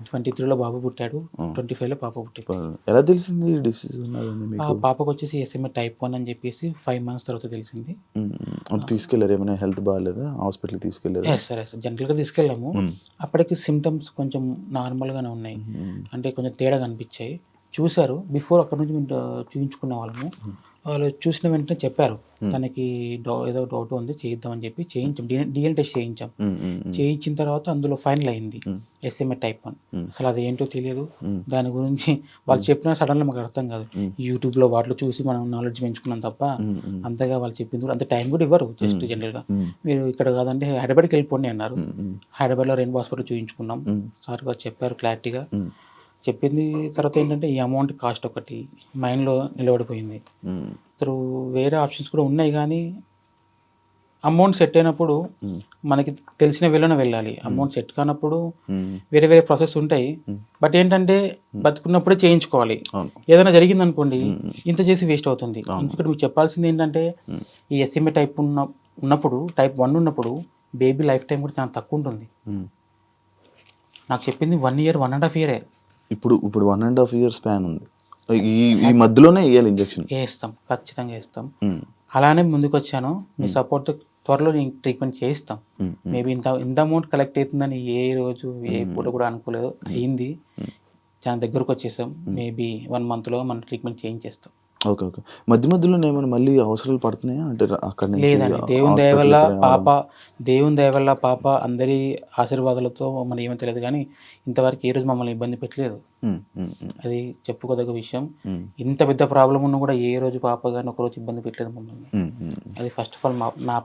[SPEAKER 2] 23లో బాబు పుట్టాడు, 25లో పాప పుట్టాడు.
[SPEAKER 3] ఎలా తెలిసింది డిసీజ్?
[SPEAKER 2] పాపకు వచ్చేసి SMA type 1 అని చెప్పేసి 5 months తర్వాత తెలిసింది.
[SPEAKER 3] తీసుకెళ్ళారు? ఏమైనా హెల్త్ బాగాలేదా? హాస్పిటల్కి తీసుకెళ్ళారు?
[SPEAKER 2] సరే సార్, జనరల్గా తీసుకెళ్ళాము. అప్పటికి సిమ్టమ్స్ కొంచెం నార్మల్గానే ఉన్నాయి, అంటే కొంచెం తేడా కనిపించాయి. చూశారు, బిఫోర్ అక్కడ నుంచి మేము చూపించుకునే వాళ్ళము. వాళ్ళు చూసిన వెంటనే చెప్పారు తనకి ఏదో డౌట్ ఉంది, చేయిద్దామని చెప్పి చేయించాం. DNA టెస్ట్ చేయించాం. చేయించిన తర్వాత అందులో ఫైనల్ అయింది SMA type 1. అసలు అది ఏంటో తెలియదు. దాని గురించి వాళ్ళు చెప్పినా సడన్గా మాకు అర్థం కాదు. యూట్యూబ్లో వాటిలో చూసి మనం నాలెడ్జ్ పెంచుకున్నాం తప్ప అంతగా వాళ్ళు చెప్పింది కూడా అంత టైం కూడా ఇవ్వరు. జస్ట్ జనరల్గా మీరు ఇక్కడ కాదంటే హైదరాబాద్కి వెళ్ళిపోండి అన్నారు. హైదరాబాద్లో రెయిన్బో హాస్పిటల్ చూయించుకున్నాం. సార్ గారు చెప్పారు క్లారిటీగా. చెప్పింది తర్వాత ఏంటంటే ఈ అమౌంట్ కాస్ట్ ఒకటి మైండ్లో నిలబడిపోయింది. వేరే ఆప్షన్స్ కూడా ఉన్నాయి, కానీ అమౌంట్ సెట్ అయినప్పుడు మనకి తెలిసిన వేళనే వెళ్ళాలి. అమౌంట్ సెట్ కానప్పుడు వేరే ప్రాసెస్ ఉంటాయి. బట్ ఏంటంటే బతుకున్నప్పుడే చేయించుకోవాలి. ఏదైనా జరిగింది అనుకోండి, ఇంత చేసి వేస్ట్ అవుతుంది. ఇంకొకటి మీకు చెప్పాల్సింది ఏంటంటే ఈ SMA type ఉన్నప్పుడు, type 1 ఉన్నప్పుడు బేబీ లైఫ్ టైం కూడా చాలా తక్కువ ఉంటుంది. నాకు చెప్పింది 1 year 1.5 year.
[SPEAKER 3] ఇప్పుడు 1.5 year స్పాన్ ఉంది. ఈ మధ్యలోనే వేయాలి ఇంజెక్షన్?
[SPEAKER 2] వేస్తాం, ఖచ్చితంగా వేస్తాం. అలానే ముందుకు వచ్చాను. మీ సపోర్ట్ త్వరలో నేను ట్రీట్మెంట్ చేయిస్తాం. మేబీ ఇంత అమౌంట్ కలెక్ట్ అవుతుందని ఏ రోజు ఏ పూట కూడా అనుకోలేదు. అయింది, చాలా దగ్గరకు వచ్చేసాం. మేబీ 1 monthలో మనం ట్రీట్మెంట్ చేయించేస్తాం.
[SPEAKER 3] ఓకే. ఓకే. మధ్య మధ్యలో ఏమైనా మళ్ళీ అవసరాలు పడుతున్నాయా? అంటే అక్కడి నుంచి
[SPEAKER 2] లేదండి, దేవుని దయ వల్ల పాప అందరి ఆశీర్వాదాలతో మనం ఏమో తెలియదు కానీ ఇంతవరకు ఏ రోజు మమ్మల్ని ఇబ్బంది పెట్టలేదు. అది చెప్పుకోదగ్గ విషయం. ఇంత పెద్ద ప్రాబ్లం ఉన్నా కూడా ఏ రోజు పాప కానీ ఒకరోజు ఇబ్బంది పెట్టలేదు మమ్మల్ని. అది ఫస్ట్ ఆఫ్ ఆల్ నా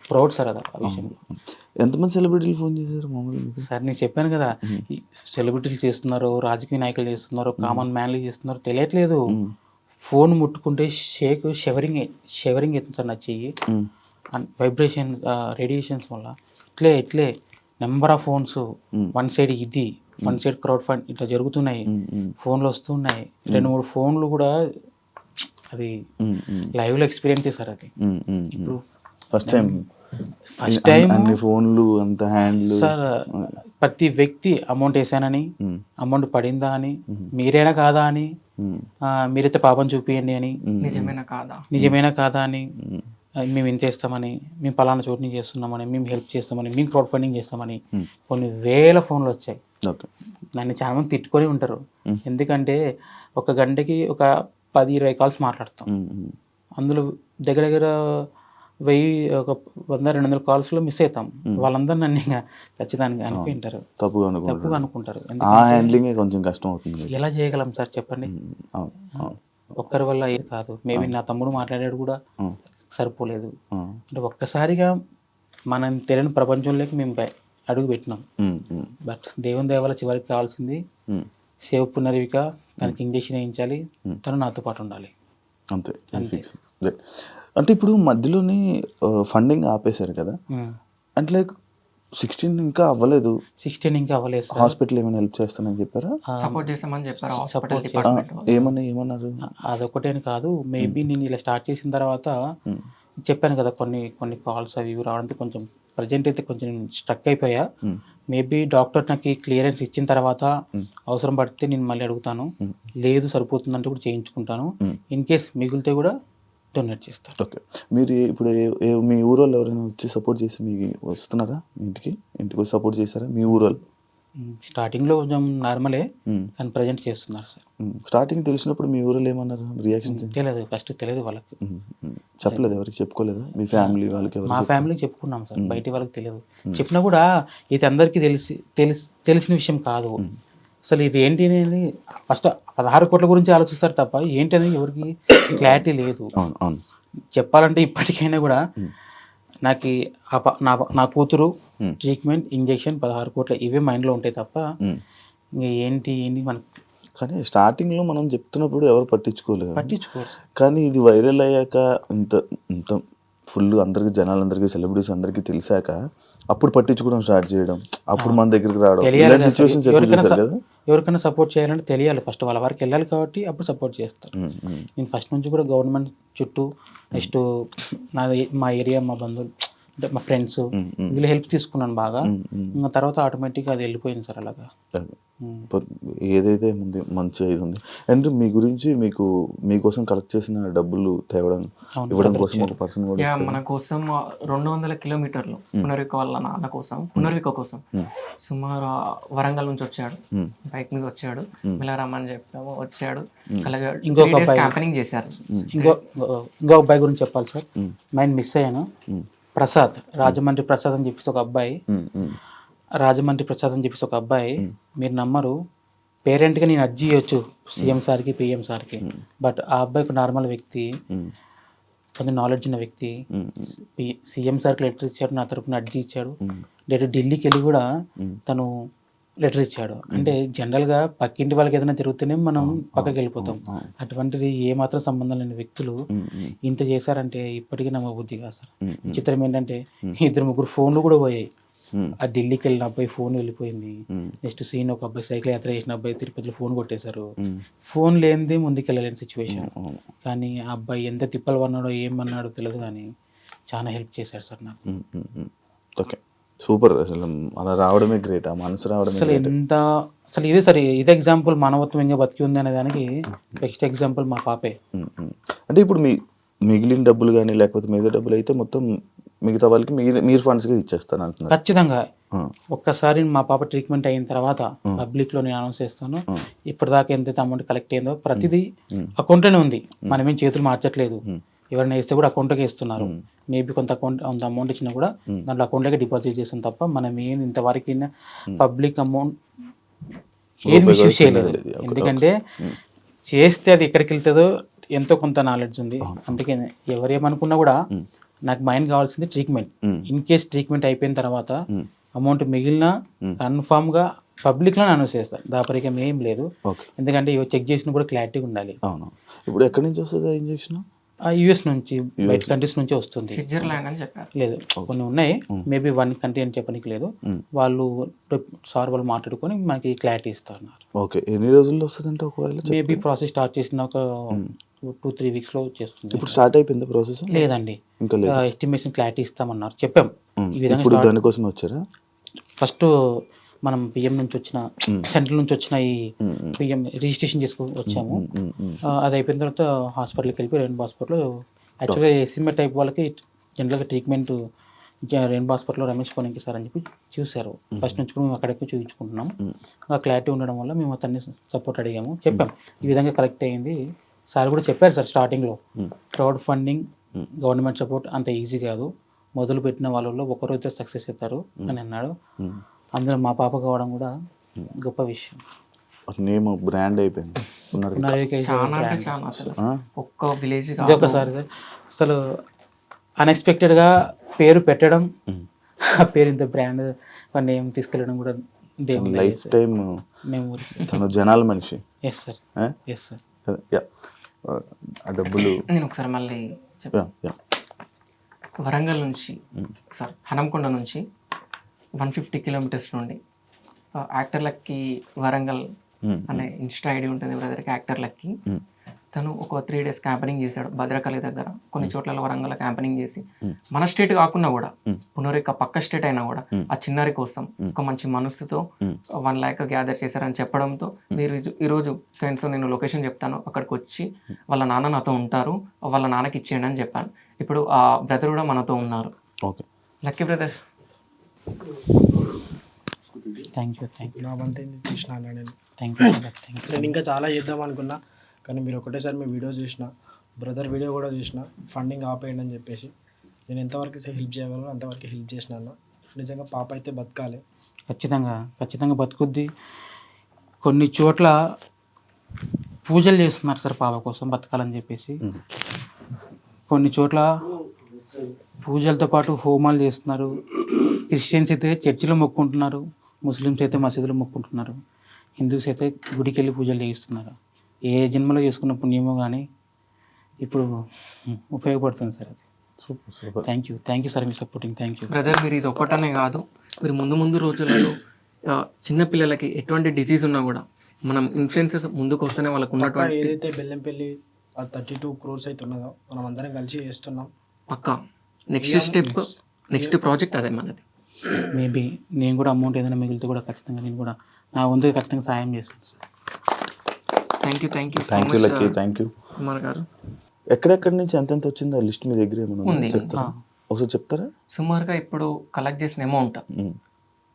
[SPEAKER 2] ప్రౌడ్ సార్ అది ఆ విషయంలో.
[SPEAKER 3] ఎంతమంది సెలబ్రిటీలు ఫోన్ చేశారు మామూలుగా?
[SPEAKER 2] సార్ నేను చెప్పాను కదా, ఈ సెలబ్రిటీలు చేస్తున్నారు, రాజకీయ నాయకులు చేస్తున్నారు, కామన్ మ్యాన్లు చేస్తున్నారు, తెలియట్లేదు. ఫోన్ ముట్టుకుంటే షెవరింగ్ అవుతుంది సార్ నా చెయ్యి. వైబ్రేషన్ రేడియేషన్స్ వల్ల ఇట్లే number of phones, one side crowd fund ఇట్లా జరుగుతున్నాయి, ఫోన్లు వస్తున్నాయి. 2-3 ఫోన్లు కూడా అది లైవ్లో ఎక్స్పీరియన్స్ చేశారు. అది ఇప్పుడు ఫస్ట్ టైం
[SPEAKER 3] అన్ని ఫోన్లు అంత హ్యాండ్లు
[SPEAKER 2] సార్. ప్రతి వ్యక్తి అమౌంట్ వేసానని, అమౌంట్ పడిందా అని, మీరేనా కాదా అని, మీరైతే పాపం చూపియండి అని, నిజమేనా కాదా అని, మేము ఇంత వేస్తామని, మేము పలానా చోటు నుంచి చేస్తున్నామని, మేము హెల్ప్ చేస్తామని, మేము క్రౌడ్ ఫండింగ్ చేస్తామని కొన్ని వేల ఫోన్లు వచ్చాయి. నన్ను చాలా మంది తిట్టుకొని ఉంటారు. ఎందుకంటే ఒక గంటకి ఒక 10-20 కాల్స్ మాట్లాడతాం. అందులో దగ్గర 100-200 కాల్స్లో మిస్ అవుతాం. వాళ్ళందరూ నన్ను ఇంకా ఖచ్చితంగా అనుకుంటారు, తప్పుగా అనుకుంటారు.
[SPEAKER 3] కొంచెం కష్టం అవుతుంది.
[SPEAKER 2] ఎలా చేయగలం సార్ చెప్పండి? ఒక్కరి వల్ల ఏది కాదు. మేబీ నా తమ్ముడు మాట్లాడాడు కూడా సరిపోలేదు. అంటే ఒక్కసారిగా మనం తెలియని ప్రపంచంలోకి మేము అడుగు పెట్టినాం. బట్ దేవుని దయ వల్ల చివరికి కావాల్సింది సేవ్ పునర్విక. తనకి ఇంజక్షన్ వేయించాలి, తను నాతో పాటు ఉండాలి,
[SPEAKER 3] అంతే. అంటే ఇప్పుడు మధ్యలోనే ఫండింగ్ ఆపేశారు కదా, అంటే లైక్ 16 ఇంకా అవ్వలేదు.
[SPEAKER 2] 16 ఇంకా అవ్వలేదు.
[SPEAKER 3] హాస్పిటల్ ఏమైనా హెల్ప్ చేస్తానని చెప్పారా?
[SPEAKER 4] సపోర్ట్ చేస్తామని
[SPEAKER 3] చెప్పారు. ఏమన్నారు?
[SPEAKER 2] అదొకటే అని కాదు, మేబీ నేను ఇలా స్టార్ట్ చేసిన తర్వాత చెప్పాను కదా, కొన్ని కాల్స్ అవి రావడంతో కొంచెం ప్రజెంట్ అయితే కొంచెం స్ట్రక్ అయిపోయా. మేబీ డాక్టర్ నాకు క్లియరెన్స్ ఇచ్చిన తర్వాత అవసరం పడితే నేను మళ్ళీ అడుగుతాను, లేదు సరిపోతుందంటే కూడా చేయించుకుంటాను. ఇన్ కేస్ మిగిలితే కూడా డొనేట్ చేస్తాను.
[SPEAKER 3] ఓకే. మీరు ఇప్పుడు మీ ఊరోళ్ళు ఎవరైనా వచ్చి సపోర్ట్ చేసి మీకు వస్తున్నారా? ఇంటికి వచ్చి సపోర్ట్ చేశారా మీ ఊరోళ్ళు?
[SPEAKER 2] స్టార్టింగ్లో కొంచెం నార్మలే, కానీ ప్రజెంట్ చేస్తున్నారు సార్.
[SPEAKER 3] స్టార్టింగ్ తెలిసినప్పుడు మీ ఊరిలో ఏమన్నారు? రియాక్షన్స్
[SPEAKER 2] తెలియదు, ఫస్ట్ తెలియదు వాళ్ళకి.
[SPEAKER 3] చెప్పలేదు, ఎవరికి చెప్పుకోలేదా? మీ ఫ్యామిలీ వాళ్ళకి?
[SPEAKER 2] మా ఫ్యామిలీకి చెప్పుకున్నాం సార్, బయట వాళ్ళకి తెలియదు. చెప్పినా కూడా ఇది అందరికీ తెలిసిన విషయం కాదు. అసలు ఇది ఏంటి అనేది ఫస్ట్ 16 కోట్ల గురించి ఆలోచిస్తారు తప్ప ఏంటి అనేది ఎవరికి క్లారిటీ లేదు. చెప్పాలంటే ఇప్పటికైనా కూడా నాకు నా కూతురు ట్రీట్మెంట్, ఇంజెక్షన్, 16 కోట్ల ఇవే మైండ్లో ఉంటాయి తప్ప ఇంకా ఏంటి మనకు.
[SPEAKER 3] కానీ స్టార్టింగ్లో మనం చెప్తున్నప్పుడు ఎవరు పట్టించుకోరు. కానీ ఇది వైరల్ అయ్యాక ఇంత ఫుల్ అందరికి, జనాలందరికీ, సెలబ్రిటీస్ అందరికీ తెలిసాక అప్పుడు పట్టించుకోవడం స్టార్ట్ చేయడం, అప్పుడు మన దగ్గరికి రావడం.
[SPEAKER 2] ఎవరికైనా సపోర్ట్ చేయాలంటే తెలియాలి, ఫస్ట్ వాళ్ళ వరకు వెళ్ళాలి కాబట్టి అప్పుడు సపోర్ట్ చేస్తారు. నేను ఫస్ట్ నుంచి కూడా గవర్నమెంట్ చుట్టూ, నెక్స్ట్ మా ఏరియా, మా బంధువులు అంటే మా ఫ్రెండ్స్ వీళ్ళు హెల్ప్ తీసుకున్నాను బాగా. ఇంకా తర్వాత ఆటోమేటిక్గా అది వెళ్ళిపోయింది సార్ అలాగా.
[SPEAKER 3] ఏదైతే ఉంది మంచిగా ఇది ఉంది. అండ్ మీ గురించి మీకోసం కలెక్ట్ చేసిన డబ్బులు ఇవ్వడం కోసం ఒక పర్సన్ కూడా
[SPEAKER 4] మన కోసం 200 కిలోమీటర్లు పునర్విక వాళ్ళ నాన్న కోసం, పునర్విక కోసం సుమారు వరంగల్ నుంచి వచ్చాడు, బైక్ మీద వచ్చాడు, ఇలా రమ్మని చెప్పాము, వచ్చాడు. అలాగే ఇంకొక క్యాంపెయినింగ్ చేశారు.
[SPEAKER 2] ఇంకో అబ్బాయి గురించి చెప్పాలి సార్, మైండ్ మిస్ అయ్యాను. ప్రసాద్, రాజమండ్రి ప్రసాద్ అని చెప్పేసి ఒక అబ్బాయి, మీరు నమ్మరు, పేరెంట్గా నేను అర్జీ ఇవ్వచ్చు సీఎం సార్కి, పిఎం సార్కి. బట్ ఆ అబ్బాయి ఒక నార్మల్ వ్యక్తి, కొంచెం నాలెడ్జ్ ఉన్న వ్యక్తి. సీఎం సార్కి లెటర్ ఇచ్చాడు, నా తరపున అర్జీ ఇచ్చాడు. ఢిల్లీకి వెళ్ళి కూడా తను లెటర్ ఇచ్చాడు. అంటే జనరల్గా పక్కింటి వాళ్ళకి ఏదైనా జరుగుతూనే మనం పక్కకి వెళ్ళిపోతాం. అటువంటిది ఏమాత్రం సంబంధం లేని వ్యక్తులు ఇంత చేశారంటే ఇప్పటికీ నమ్మబుద్ధి కాదు సార్. విచిత్రం ఏంటంటే 2-3 ఫోన్లు కూడా పోయాయి. ఆ ఢిల్లీకి వెళ్ళిన అబ్బాయి ఫోన్ వెళ్ళిపోయింది. నెక్స్ట్ సీన్ ఒక అబ్బాయి సైకిల్ యాత్ర చేసిన అబ్బాయి తిరుపతిలో ఫోన్ కొట్టేశారు. ఫోన్ లేనిదే ముందుకు వెళ్ళలేని సిచ్యువేషన్. కానీ ఆ అబ్బాయి ఎంత తిప్పలు పన్నాడో ఏమన్నాడో తెలియదు, కానీ చాలా హెల్ప్ చేశాడు సార్ నాకు.
[SPEAKER 3] Okay, super. అసలు అలా రావడమే గ్రేట్, ఆ మనసు రావడమే.
[SPEAKER 2] అసలు ఇదే సార్, ఇదే ఎగ్జాంపుల్ మానవత్వం ఇంకా బతికి ఉంది అనే దానికి బెస్ట్ ఎగ్జాంపుల్ మా పాపే.
[SPEAKER 3] అంటే ఇప్పుడు మిగిలిన డబ్బులు కానీ లేకపోతే మిగతా డబ్బులు అయితే మొత్తం మిగతా వాళ్ళకి మీరు ఫండ్స్గా ఇచ్చేస్తాను అంటున్నారు.
[SPEAKER 2] ఖచ్చితంగా ఒక్కసారి మా పాప ట్రీట్మెంట్ అయిన తర్వాత పబ్లిక్లో నేను అనౌన్స్ చేస్తాను. ఇప్పటిదాకా ఎంతైతే అమౌంట్ కలెక్ట్ అయిందో ప్రతిదీ అకౌంట్లోనే ఉంది. మనమేం చేతులు మార్చట్లేదు. ఎవరైనా వేస్తే కూడా అకౌంట్లోకి ఇస్తున్నారు. మేబీ కొంత అమౌంట్ ఇచ్చినా కూడా దాంట్లో అకౌంట్లోకి డిపాజిట్ చేస్తాం తప్ప మనం ఏం ఇంతవరకు పబ్లిక్ అమౌంట్ ఏది మిస్యూజ్ చేయలేదు. ఎందుకంటే చేస్తే అది ఎక్కడికి వెళ్తుందో ఎంతో కొంత నాలెడ్జ్ ఉంది. అందుకే ఎవరేమనుకున్నా కూడా నాకు మైండ్ కావాల్సింది ట్రీట్మెంట్. ఇన్ కేస్ ట్రీట్మెంట్ అయిపోయిన తర్వాత అమౌంట్ మిగిలిన కన్ఫామ్గా పబ్లిక్లో అనౌన్స్ చేస్తాను. దాపరికం ఏం లేదు. ఎందుకంటే చెక్ చేసిన కూడా క్లారిటీగా ఉండాలి.
[SPEAKER 3] అవును. ఇప్పుడు ఎక్కడి నుంచి వస్తుంది ఆ ఇంజెక్షన్?
[SPEAKER 2] యుఎస్ నుంచి, బయట కంట్రీస్ నుంచి వస్తుంది.
[SPEAKER 4] స్విట్జర్లాండ్ అని చెప్పారు.
[SPEAKER 2] లేదు, కొన్ని ఉన్నాయి. మేబీ 1 కంట్రీ అని చెప్పడానికి లేదు. వాళ్ళు మాట్లాడుకొని మనకి క్లారిటీ ఇస్తారు.
[SPEAKER 3] ఓకే. ఎన్ని రోజుల్లో వస్తుందంటే ఒకవేళ?
[SPEAKER 2] మేబీ ప్రాసెస్ స్టార్ట్ చేసిన ఒక 2-3 వీక్స్లో చేస్తుంది.
[SPEAKER 3] ఇప్పుడు స్టార్ట్ అయిపోయింది ప్రాసెస్?
[SPEAKER 2] లేదండి,
[SPEAKER 3] ఇంకా లేదు.
[SPEAKER 2] ఎస్టిమేషన్ క్లారిటీ ఇస్తామన్నారు, చెప్పాం. ఈ విధంగా
[SPEAKER 3] ఇప్పుడు దానికోసం వచ్చారా?
[SPEAKER 2] ఫస్ట్ మనం పిఎం నుంచి వచ్చిన, సెంట్రల్ నుంచి వచ్చిన ఈ పిఎం రిజిస్ట్రేషన్ చేసుకొని వచ్చాము. అది అయిపోయిన తర్వాత హాస్పిటల్కి వెళ్ళిపోయి రెయిన్బో హాస్పిటల్లో యాక్చువల్గా ఎస్ఎంఏ టైప్ వాళ్ళకి జనరల్గా ట్రీట్మెంట్ రెయిన్బో హాస్పిటల్లో రమేష్ కోనికి సార్ అని చెప్పి చూశారు. ఫస్ట్ నుంచి కూడా మేము అక్కడికి చూపించుకుంటున్నాం. ఆ క్లారిటీ ఉండడం వల్ల మేము అతన్ని సపోర్ట్ అడిగాము, చెప్పాం ఈ విధంగా కరెక్ట్ అయింది. సార్ కూడా చెప్పారు సార్ స్టార్టింగ్లో, క్రౌడ్ ఫండింగ్ గవర్నమెంట్ సపోర్ట్ అంత ఈజీ కాదు, మొదలు పెట్టిన వాళ్ళలో ఒకరైతే సక్సెస్ అవుతారు అని అన్నాడు. అందులో మా పాప కావడం కూడా గొప్ప విషయం.
[SPEAKER 3] నేమ్ బ్రాండ్ అయిపోయింది.
[SPEAKER 4] చాలా అంటే చాలా అసలు ఒక్క విలేజ్
[SPEAKER 2] ఇది ఒకసారి అసలు అన్ఎక్స్పెక్టెడ్గా పేరు పెట్టడం, ఆ పేరు ఇంత బ్రాండ్ నేమ్ తీసుకెళ్ళడం కూడా దేవుని
[SPEAKER 3] లైఫ్ టైం
[SPEAKER 2] మెమోరీస్.
[SPEAKER 3] తను జనాల మనిషి.
[SPEAKER 2] Yes sir, yes sir.
[SPEAKER 3] ఆ డబ్బులు
[SPEAKER 4] నేను ఒకసారి మళ్ళీ చెప్పాను. వరంగల్ నుంచి సార్ హనంకొండ నుంచి 150 కిలోమీటర్స్ నుండి యాక్టర్ లక్కీ వరంగల్ అనే ఇన్స్టా ఐడి ఉంటుంది బ్రదర్కి. యాక్టర్ లక్కీ తను ఒక 3 days క్యాంపెనింగ్ చేశాడు భద్రకాళి దగ్గర. కొన్ని చోట్ల వరంగల్ క్యాంపెనింగ్ చేసి మన స్టేట్ కాకుండా కూడా పునరిక పక్క స్టేట్ అయినా కూడా ఆ చిన్నారి కోసం ఒక మంచి మనసుతో 1 lakh గ్యాదర్ చేశారని చెప్పడంతో మీరు ఈరోజు ఫ్రెండ్స్ నేను లొకేషన్ చెప్తాను, అక్కడికి వచ్చి వాళ్ళ నాన్న నాతో ఉంటారు, వాళ్ళ నాన్నకి ఇచ్చేయండి అని చెప్పాను. ఇప్పుడు ఆ బ్రదర్ కూడా మనతో ఉన్నారు.
[SPEAKER 3] Okay,
[SPEAKER 4] lucky brother.
[SPEAKER 2] Thank you.
[SPEAKER 5] నా వంతు చూసిన నేను.
[SPEAKER 2] Thank you.
[SPEAKER 5] నేను ఇంకా చాలా చేద్దాం అనుకున్నా, కానీ మీరు ఒకటేసారి మీ వీడియో చూసిన, బ్రదర్ వీడియో కూడా చూసిన, ఫండింగ్ ఆపేయండి అని చెప్పేసి నేను ఎంతవరకు హెల్ప్ చేయగలను అంతవరకు హెల్ప్ చేసిన అన్న. నిజంగా పాప అయితే బతకాలి,
[SPEAKER 2] ఖచ్చితంగా బతుకుద్ది. కొన్ని చోట్ల పూజలు చేస్తున్నారు సార్ పాప కోసం బతకాలని చెప్పేసి. కొన్ని చోట్ల పూజలతో పాటు హోమాలు చేస్తున్నారు. క్రిస్టియన్స్ అయితే చర్చిలో మొక్కుంటున్నారు, ముస్లిమ్స్ అయితే మసీదులో మొక్కుంటున్నారు, హిందూస్ అయితే గుడికి వెళ్ళి పూజలు చేయిస్తున్నారు. ఏ జన్మలో చేసుకున్న పుణ్యమో కానీ ఇప్పుడు ఉపయోగపడుతుంది సార్ అది.
[SPEAKER 3] Super.
[SPEAKER 2] Thank you sir me supporting. Thank you
[SPEAKER 4] brother. మీరు ఇది ఒక్కటనే కాదు, మీరు ముందు రోజులలో చిన్నపిల్లలకి ఎటువంటి డిసీజ్ ఉన్నా కూడా మనం ఇన్ఫ్లుయెన్సెస్ ముందుకు వస్తేనే వాళ్ళకు ఉన్నటువంటి
[SPEAKER 5] ఏదైతే బెల్లంపల్లి 32 crores అయితే ఉన్నదో మనం అందరం కలిసి చేస్తున్నాం.
[SPEAKER 4] పక్కా నెక్స్ట్ స్టెప్, నెక్స్ట్ ప్రాజెక్ట్ అదే మనది.
[SPEAKER 2] మేబీ నేను కూడా అమౌంట్ ఏదైనా మిగిలితే కూడా ఖచ్చితంగా నేను కూడా నా వంతుగా ఖచ్చితంగా సాయం చేస్తాను sir.
[SPEAKER 4] Thank you
[SPEAKER 3] lucky. Thank you
[SPEAKER 4] Kumar గారు.
[SPEAKER 3] ఎక్కడెక్కడి నుంచి ఎంతెంత వచ్చిందో ఆ లిస్ట్ మీ దగ్గర ఏమైనా చెప్తారా? ఒకసారి చెప్తారా?
[SPEAKER 4] సుమారుగా ఇప్పుడు కలెక్ట్ చేసిన అమౌంట్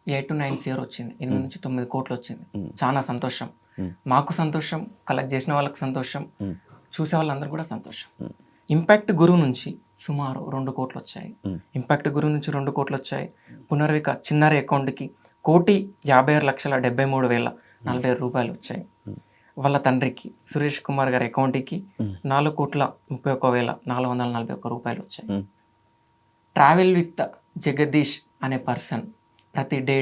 [SPEAKER 4] 8 to 9 crores వచ్చింది. 8 నుంచి 9 కోట్లు వచ్చింది. చాలా సంతోషం, మాకు సంతోషం, కలెక్ట్ చేసిన వాళ్ళకి సంతోషం, చూసే వాళ్ళందరూ కూడా సంతోషం. ఇంపాక్ట్ గురువు నుంచి సుమారు 2 కోట్లు వచ్చాయి. ఇంపాక్ట్ గురువు నుంచి 2 కోట్లు వచ్చాయి. పునర్విక చిన్నారి అకౌంట్కి 1,56,73,040 రూపాయలు వచ్చాయి. వాళ్ళ తండ్రికి సురేష్ కుమార్ గారి అకౌంట్కి 4,31,441 రూపాయలు వచ్చాయి. ట్రావెల్ విత్ జగదీష్ అనే పర్సన్ ప్రతి డే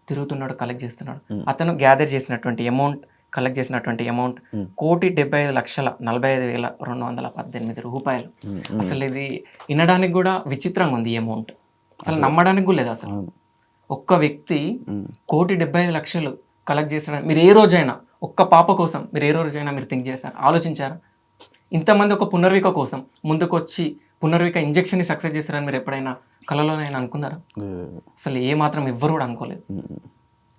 [SPEAKER 4] తిరుగుతున్నాడు, కలెక్ట్ చేస్తున్నాడు. అతను గ్యాదర్ చేసినటువంటి అమౌంట్, కలెక్ట్ చేసినటువంటి అమౌంట్ 1,75,45,218 రూపాయలు. అసలు ఇది వినడానికి కూడా విచిత్రంగా ఉంది. ఈ అమౌంట్ అసలు నమ్మడానికి కూడా లేదు. అసలు ఒక్క వ్యక్తి 1,75,00,000 కలెక్ట్ చేస్తాడని మీరు ఏ రోజైనా, ఒక్క పాప కోసం మీరు ఏ రోజైనా మీరు థింక్ చేశారు, ఆలోచించారా? ఇంతమంది ఒక పునర్విక కోసం ముందుకు వచ్చి పునర్విక ఇంజెక్షన్ని సక్సెస్ చేస్తారని మీరు ఎప్పుడైనా కళలోనైనా అనుకున్నారా? అసలు ఏ మాత్రం ఎవ్వరు కూడా అనుకోలేదు.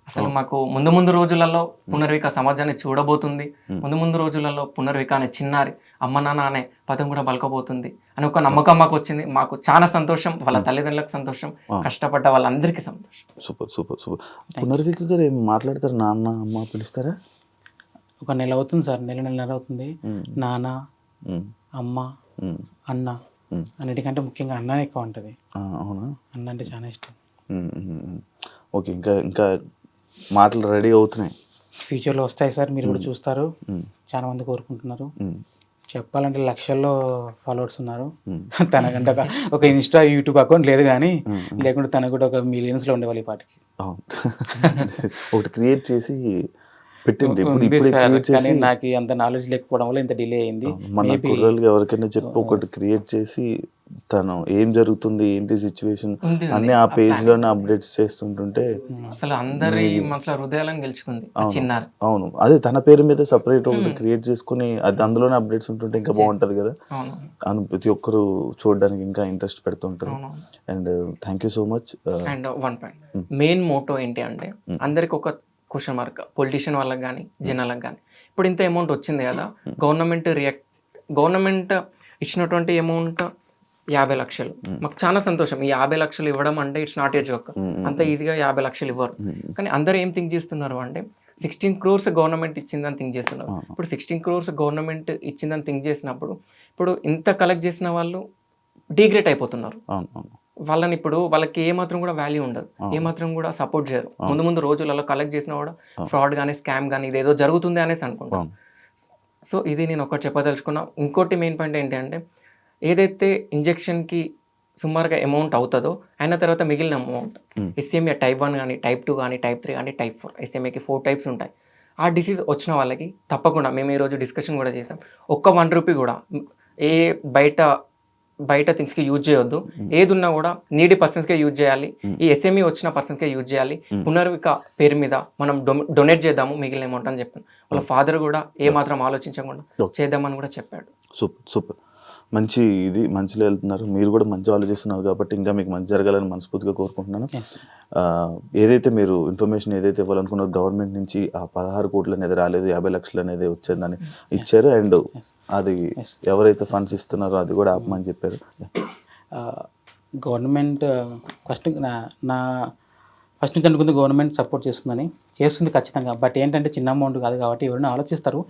[SPEAKER 4] అసలు మాకు ముందు ముందు రోజులలో పునర్విక సమాజాన్ని చూడబోతుంది, ముందు ముందు రోజులలో పునర్విక అనే చిన్నారి అమ్మ నాన్న అనే పదం కూడా పలకబోతుంది అని ఒక నమ్మకం మాకు వచ్చింది. మాకు చాలా సంతోషం, వాళ్ళ తల్లిదండ్రులకు సంతోషం, కష్టపడ్డ వాళ్ళందరికీ సంతోషం.
[SPEAKER 3] Super super super. పునర్విక గారు ఏం మాట్లాడతారు? నాన్న అమ్మ పిలుస్తారా?
[SPEAKER 2] ఒక నెల అవుతుంది సార్, నెల అవుతుంది. నాన్న, అమ్మ, అన్న, అన్నిటికంటే ముఖ్యంగా అన్ననే ఎక్కువ ఉంటుంది.
[SPEAKER 3] అవునా?
[SPEAKER 2] అన్న అంటే చాలా ఇష్టం.
[SPEAKER 3] ఓకే, ఇంకా ఇంకా మాటలు రెడీ అవుతున్నాయి,
[SPEAKER 2] ఫ్యూచర్లో వస్తాయి సార్, మీరు కూడా చూస్తారు. చాలా మంది కోరుకుంటున్నారు. చెప్పాలంటే లక్షల్లో ఫాలోవర్స్ ఉన్నారు. తనకంటే ఒక ఇన్స్టా యూట్యూబ్ అకౌంట్ లేదు, కానీ లేకుంటే తనకు కూడా ఒక మిలియన్స్లో ఉండేవాళ్ళు ఈ పాటికి.
[SPEAKER 3] అవును. ఒకటి క్రియేట్ చేసి పెట్టింది.
[SPEAKER 2] ఉంది సార్, కానీ నాకు అంత నాలెడ్జ్ లేకపోవడం వల్ల ఇంత డిలే అయింది.
[SPEAKER 3] మన కుర్రలకి ఎవరికైనా చెప్పి ఒకటి క్రియేట్ చేసి తను ఏం జరుగుతుంది ఏంటి సిచ్యువేషన్ అన్ని ఆ పేజ్ లోనే అప్డేట్స్ చేస్తుంటుంటే
[SPEAKER 4] అసలు అందరి మనసులో హృదయాలను గెలుచుకుంది చిన్నారు.
[SPEAKER 3] అవును, అదే తన పేరు మీద సపరేట్ ఒకటి క్రియేట్ చేసుకుని అది అందులోనే అప్డేట్స్ ఉంటుంటే ఇంకా బాగుంటది కదా. ప్రతి ఒక్కరు చూడడానికి ఇంకా ఇంట్రెస్ట్ పెడుతుంటారు. And thank you so much.
[SPEAKER 4] And one point main motto ఏంటి అంటే, అందరికి ఒక క్వశ్చన్ మార్క్, పొలిటీషియన్ వాళ్ళకి కానీ జనాలకు కానీ, ఇప్పుడు ఇంత అమౌంట్ వచ్చింది కదా, గవర్నమెంట్ ఇచ్చినటువంటి అమౌంట్ 50 లక్షలు, మాకు చాలా సంతోషం. ఈ 50 లక్షలు ఇవ్వడం అంటే ఇట్స్ నాట్ ఏ జోక్, అంత ఈజీగా 50 లక్షలు ఇవ్వరు. కానీ అందరూ ఏం థింక్ చేస్తున్నారు అంటే 16 crores గవర్నమెంట్ ఇచ్చిందని థింక్ చేస్తున్నారు. ఇప్పుడు 16 crores గవర్నమెంట్ ఇచ్చిందని థింక్ చేసినప్పుడు, ఇప్పుడు ఇంత కలెక్ట్ చేసిన వాళ్ళు డిగ్రేట్ అయిపోతున్నారు. వాళ్ళని ఇప్పుడు వాళ్ళకి ఏమాత్రం కూడా వాల్యూ ఉండదు, ఏమాత్రం కూడా సపోర్ట్ చేయరు. ముందు ముందు రోజులలో కలెక్ట్ చేసినా కూడా ఫ్రాడ్ కానీ స్కామ్ కానీ ఇదేదో జరుగుతుంది అనేసి అనుకుంటాం. సో ఇది నేను ఒకటి చెప్పదలుచుకున్నా. ఇంకోటి మెయిన్ పాయింట్ ఏంటి అంటే, ఏదైతే ఇంజెక్షన్కి సుమారుగా అమౌంట్ అవుతుందో అయిన తర్వాత మిగిలిన అమౌంట్ ఎస్ఎంఏ టైప్ 1 కానీ టైప్ 2 కానీ టైప్ 3 కానీ టైప్ 4, ఎస్ఎంఏకి 4 టైప్స్ ఉంటాయి. ఆ డిసీజ్ వచ్చిన వాళ్ళకి తప్పకుండా మేము ఈరోజు డిస్కషన్ కూడా చేసాం, ఒక్క 1 రూపీ కూడా ఏ బయట థింగ్స్కి యూజ్ చేయొద్దు. ఏది ఉన్నా కూడా నీడీ పర్సన్స్కే యూజ్ చేయాలి, ఈ ఎస్ఎంఈ వచ్చిన పర్సన్స్కే యూజ్ చేయాలి. పునర్విక పేరు మీద మనం డొనేట్ చేద్దాము మిగిలిన అమౌంట్ అని చెప్పాను. వాళ్ళ ఫాదర్ కూడా ఏమాత్రం ఆలోచించకుండా చేద్దామని కూడా చెప్పాడు.
[SPEAKER 3] సూపర్ సూపర్, మంచి ఇది మంచిలో వెళ్తున్నారు. మీరు కూడా మంచి ఆలోచిస్తున్నారు కాబట్టి ఇంకా మీకు మంచి జరగాలని మనస్ఫూర్తిగా కోరుకుంటున్నాను. ఏదైతే మీరు ఇన్ఫర్మేషన్ ఏదైతే ఇవ్వాలనుకున్నారో గవర్నమెంట్ నుంచి ఆ 16 కోట్లు అనేది రాలేదు, 50 లక్షలు అనేది వచ్చేదని ఇచ్చారు. అండ్ అది ఎవరైతే ఫండ్స్ ఇస్తున్నారో అది కూడా ఆపమని చెప్పారు.
[SPEAKER 2] గవర్నమెంట్ ఫస్ట్ ఫస్ట్ నుంచి అనుకుంది గవర్నమెంట్ సపోర్ట్ చేస్తుంది ఖచ్చితంగా. బట్ ఏంటంటే చిన్న అమౌంట్ కాదు కాబట్టి ఎవరైనా ఆలోచిస్తారు.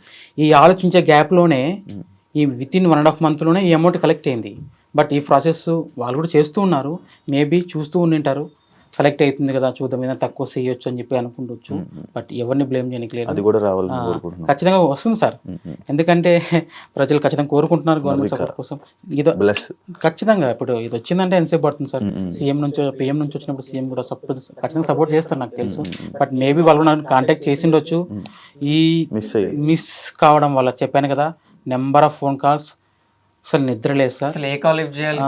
[SPEAKER 2] ఈ ఆలోచించే గ్యాప్లోనే ఈ వితిన్ 1.5 monthలోనే ఈ అమౌంట్ కలెక్ట్ అయింది. బట్ ఈ ప్రాసెస్ వాళ్ళు కూడా చేస్తూ ఉన్నారు, మేబీ చూస్తూ ఉండింటారు, కలెక్ట్ అవుతుంది కదా చూద్దాం ఏదైనా తక్కువ చేయొచ్చు అని చెప్పి అనుకుంటవచ్చు. బట్ ఎవరిని బ్లేమ్ చేయడానికి లేదు,
[SPEAKER 3] అది కూడా రావాలని కోరుకుంటున్నాను.
[SPEAKER 2] ఖచ్చితంగా వస్తుంది సార్, ఎందుకంటే ప్రజలు ఖచ్చితంగా కోరుకుంటున్నారు గవర్నమెంట్ సపోర్ట్ కోసం. ఇదో ఖచ్చితంగా ఇప్పుడు ఇది వచ్చిందంటే ఎంతసేపు పడుతుంది సార్. పిఎం నుంచి వచ్చినప్పుడు సీఎం కూడా ఖచ్చితంగా సపోర్ట్ చేస్తారు నాకు తెలుసు. బట్ మేబీ వాళ్ళు నన్ను కాంటాక్ట్ చేసిండొచ్చు, ఈ మిస్ కావడం వల్ల. చెప్పాను కదా, నెంబర్ ఆఫ్ ఫోన్ కాల్స్, అసలు నిద్ర లేదు సార్.
[SPEAKER 4] అసలు ఏ కాల్ లిఫ్ట్ చేయాలి.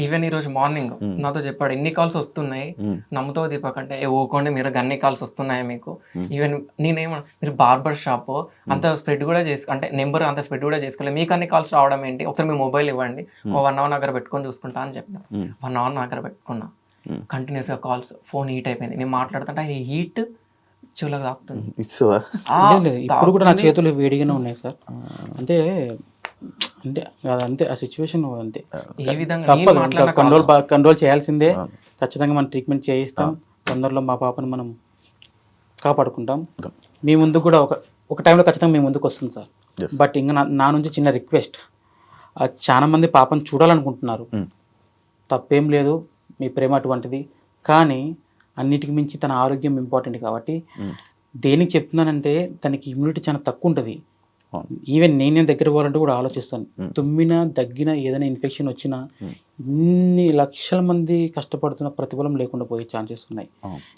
[SPEAKER 4] ఈవెన్ ఈ రోజు మార్నింగ్ నాతో చెప్పాడు, ఎన్ని కాల్స్ వస్తున్నాయి నమ్ముతావు దీపక్ అంటే, ఊకోండి మీరు అన్ని కాల్స్ వస్తున్నాయా మీకు. ఈవెన్ నేనేమన్నా మీరు బార్బర్ షాప్ అంత స్ప్రెడ్ కూడా అంటే నెంబర్ అంత స్ప్రెడ్ కూడా చేసుకోలేదు, మీకు అన్ని కాల్స్ రావడం ఏంటి, ఒకసారి మీ మొబైల్ ఇవ్వండి, 1 hour దగ్గర పెట్టుకొని చూసుకుంటా అని చెప్పిన. 1 hour దగ్గర పెట్టుకున్నా, కంటిన్యూస్గా కాల్స్, ఫోన్ హీట్ అయిపోయింది. నేను మాట్లాడుతుంటే ఈ హీట్ చెవులకు తాకుతుంది.
[SPEAKER 2] ఇప్పుడు కూడా నా చేతులు వేడిగానే ఉన్నాయి సార్. అంటే అంతే ఆ సిచ్యువేషన్ అంతే,
[SPEAKER 4] ఏ విధంగా
[SPEAKER 2] తప్పదు, కంట్రోల్ చేయాల్సిందే. ఖచ్చితంగా మనం ట్రీట్మెంట్ చేయిస్తాం, తొందరలో మా పాపను మనం కాపాడుకుంటాం. మీ ముందు కూడా ఒక టైంలో ఖచ్చితంగా మీ ముందుకు వస్తుంది సార్. బట్ ఇంకా నా నుంచి చిన్న రిక్వెస్ట్, చాలా మంది పాపను చూడాలనుకుంటున్నారు, తప్పేం లేదు, మీ ప్రేమ అటువంటిది. కానీ అన్నిటికి మించి తన ఆరోగ్యం ఇంపార్టెంట్ కాబట్టి దేనికి చెప్తున్నానంటే, తనకి ఇమ్యూనిటీ చాలా తక్కువ ఉంటుంది. ఈవెన్ నేను దగ్గర పోవాలంటే కూడా ఆలోచిస్తాను. తుమ్మినా దగ్గినా ఏదైనా ఇన్ఫెక్షన్ వచ్చినా ఇన్ని లక్షల మంది కష్టపడుతున్న ప్రతిఫలం లేకుండా పోయే ఛాన్సెస్ ఉన్నాయి.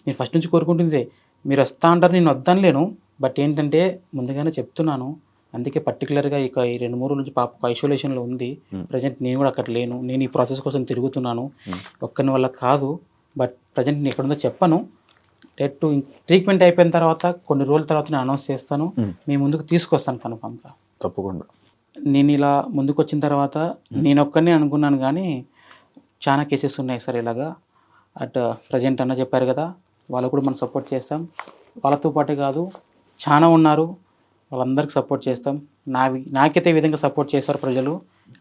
[SPEAKER 2] నేను ఫస్ట్ నుంచి కోరుకుంటుంది, మీరు వస్తా అంటారు, నేను వద్దాను. బట్ ఏంటంటే ముందుగానే చెప్తున్నాను, అందుకే పర్టికులర్గా ఇక ఈ 2-3 రోజుల నుంచి పాప ఐసోలేషన్లో ఉంది. ప్రజెంట్ నేను కూడా అక్కడ లేను, నేను ఈ ప్రాసెస్ కోసం తిరుగుతున్నాను, ఒక్కని వల్ల కాదు. బట్ ప్రజెంట్ నేను ఎక్కడుందో చెప్పను. డేట్ ట్రీట్మెంట్ అయిపోయిన తర్వాత కొన్ని రోజుల తర్వాత నేను అనౌన్స్ చేస్తాను, మీ ముందుకు తీసుకొస్తాను కన్ఫామ్గా,
[SPEAKER 3] తప్పకుండా.
[SPEAKER 2] నేను ఇలా ముందుకు వచ్చిన తర్వాత నేను ఒక్కనే అనుకున్నాను, కానీ చాలా కేసెస్ ఉన్నాయి సార్ ఇలాగా. ప్రజెంట్ అన్న చెప్పారు కదా, వాళ్ళకు కూడా మనం సపోర్ట్ చేస్తాం. వాళ్ళతో పాటే కాదు చాలా ఉన్నారు, వాళ్ళందరికీ సపోర్ట్ చేస్తాం. నాకైతే ఈ విధంగా సపోర్ట్ చేస్తారు ప్రజలు.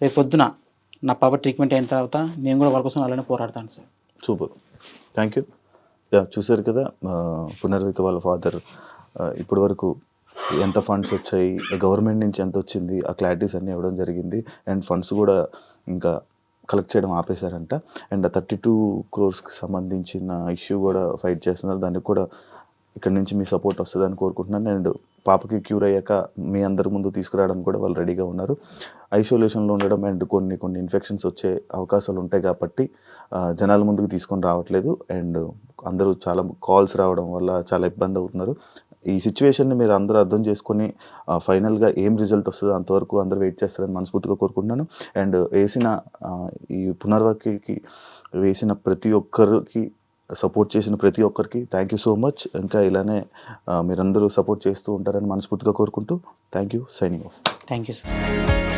[SPEAKER 2] రేపు పొద్దున నా పాప ట్రీట్మెంట్ అయిన తర్వాత నేను కూడా వాళ్ళ కోసం అలానే పోరాడతాను sir.
[SPEAKER 3] Super, thank you. Yeah, చూసారు కదా పునర్విక వాళ్ళ ఫాదర్ ఇప్పటి వరకు ఎంత ఫండ్స్ వచ్చాయి, గవర్నమెంట్ నుంచి ఎంత వచ్చింది, ఆ క్లారిటీస్ అన్నీ ఇవ్వడం జరిగింది. అండ్ ఫండ్స్ కూడా ఇంకా కలెక్ట్ చేయడం ఆపేశారంట. అండ్ 32 crores సంబంధించిన ఇష్యూ కూడా ఫైట్ చేస్తున్నారు. దానికి కూడా ఇక్కడ నుంచి మీ సపోర్ట్ వస్తుందని కోరుకుంటున్నాను. అండ్ పాపకి క్యూర్ అయ్యాక మీ అందరి ముందు తీసుకురావడానికి కూడా వాళ్ళు రెడీగా ఉన్నారు. ఐసోలేషన్లో ఉండడం అండ్ కొన్ని ఇన్ఫెక్షన్స్ వచ్చే అవకాశాలు ఉంటాయి కాబట్టి జనాల ముందుకు తీసుకొని రావట్లేదు. అండ్ అందరూ చాలా కాల్స్ రావడం వల్ల చాలా ఇబ్బంది అవుతున్నారు. ఈ సిచ్యువేషన్ని మీరు అందరూ అర్థం చేసుకొని ఫైనల్గా ఏం రిజల్ట్ వస్తుందో అంతవరకు అందరూ వెయిట్ చేస్తారని మనస్ఫూర్తిగా కోరుకుంటున్నాను. అండ్ ఈ పునర్వకి వేసిన ప్రతి ఒక్కరికి, సపోర్ట్ చేసిన ప్రతి ఒక్కరికి థ్యాంక్ యూ సో మచ్. ఇంకా ఇలానే మీరందరూ సపోర్ట్ చేస్తూ ఉంటారని మనస్ఫూర్తిగా కోరుకుంటూ thank you. Signing off.
[SPEAKER 2] Thank you sir.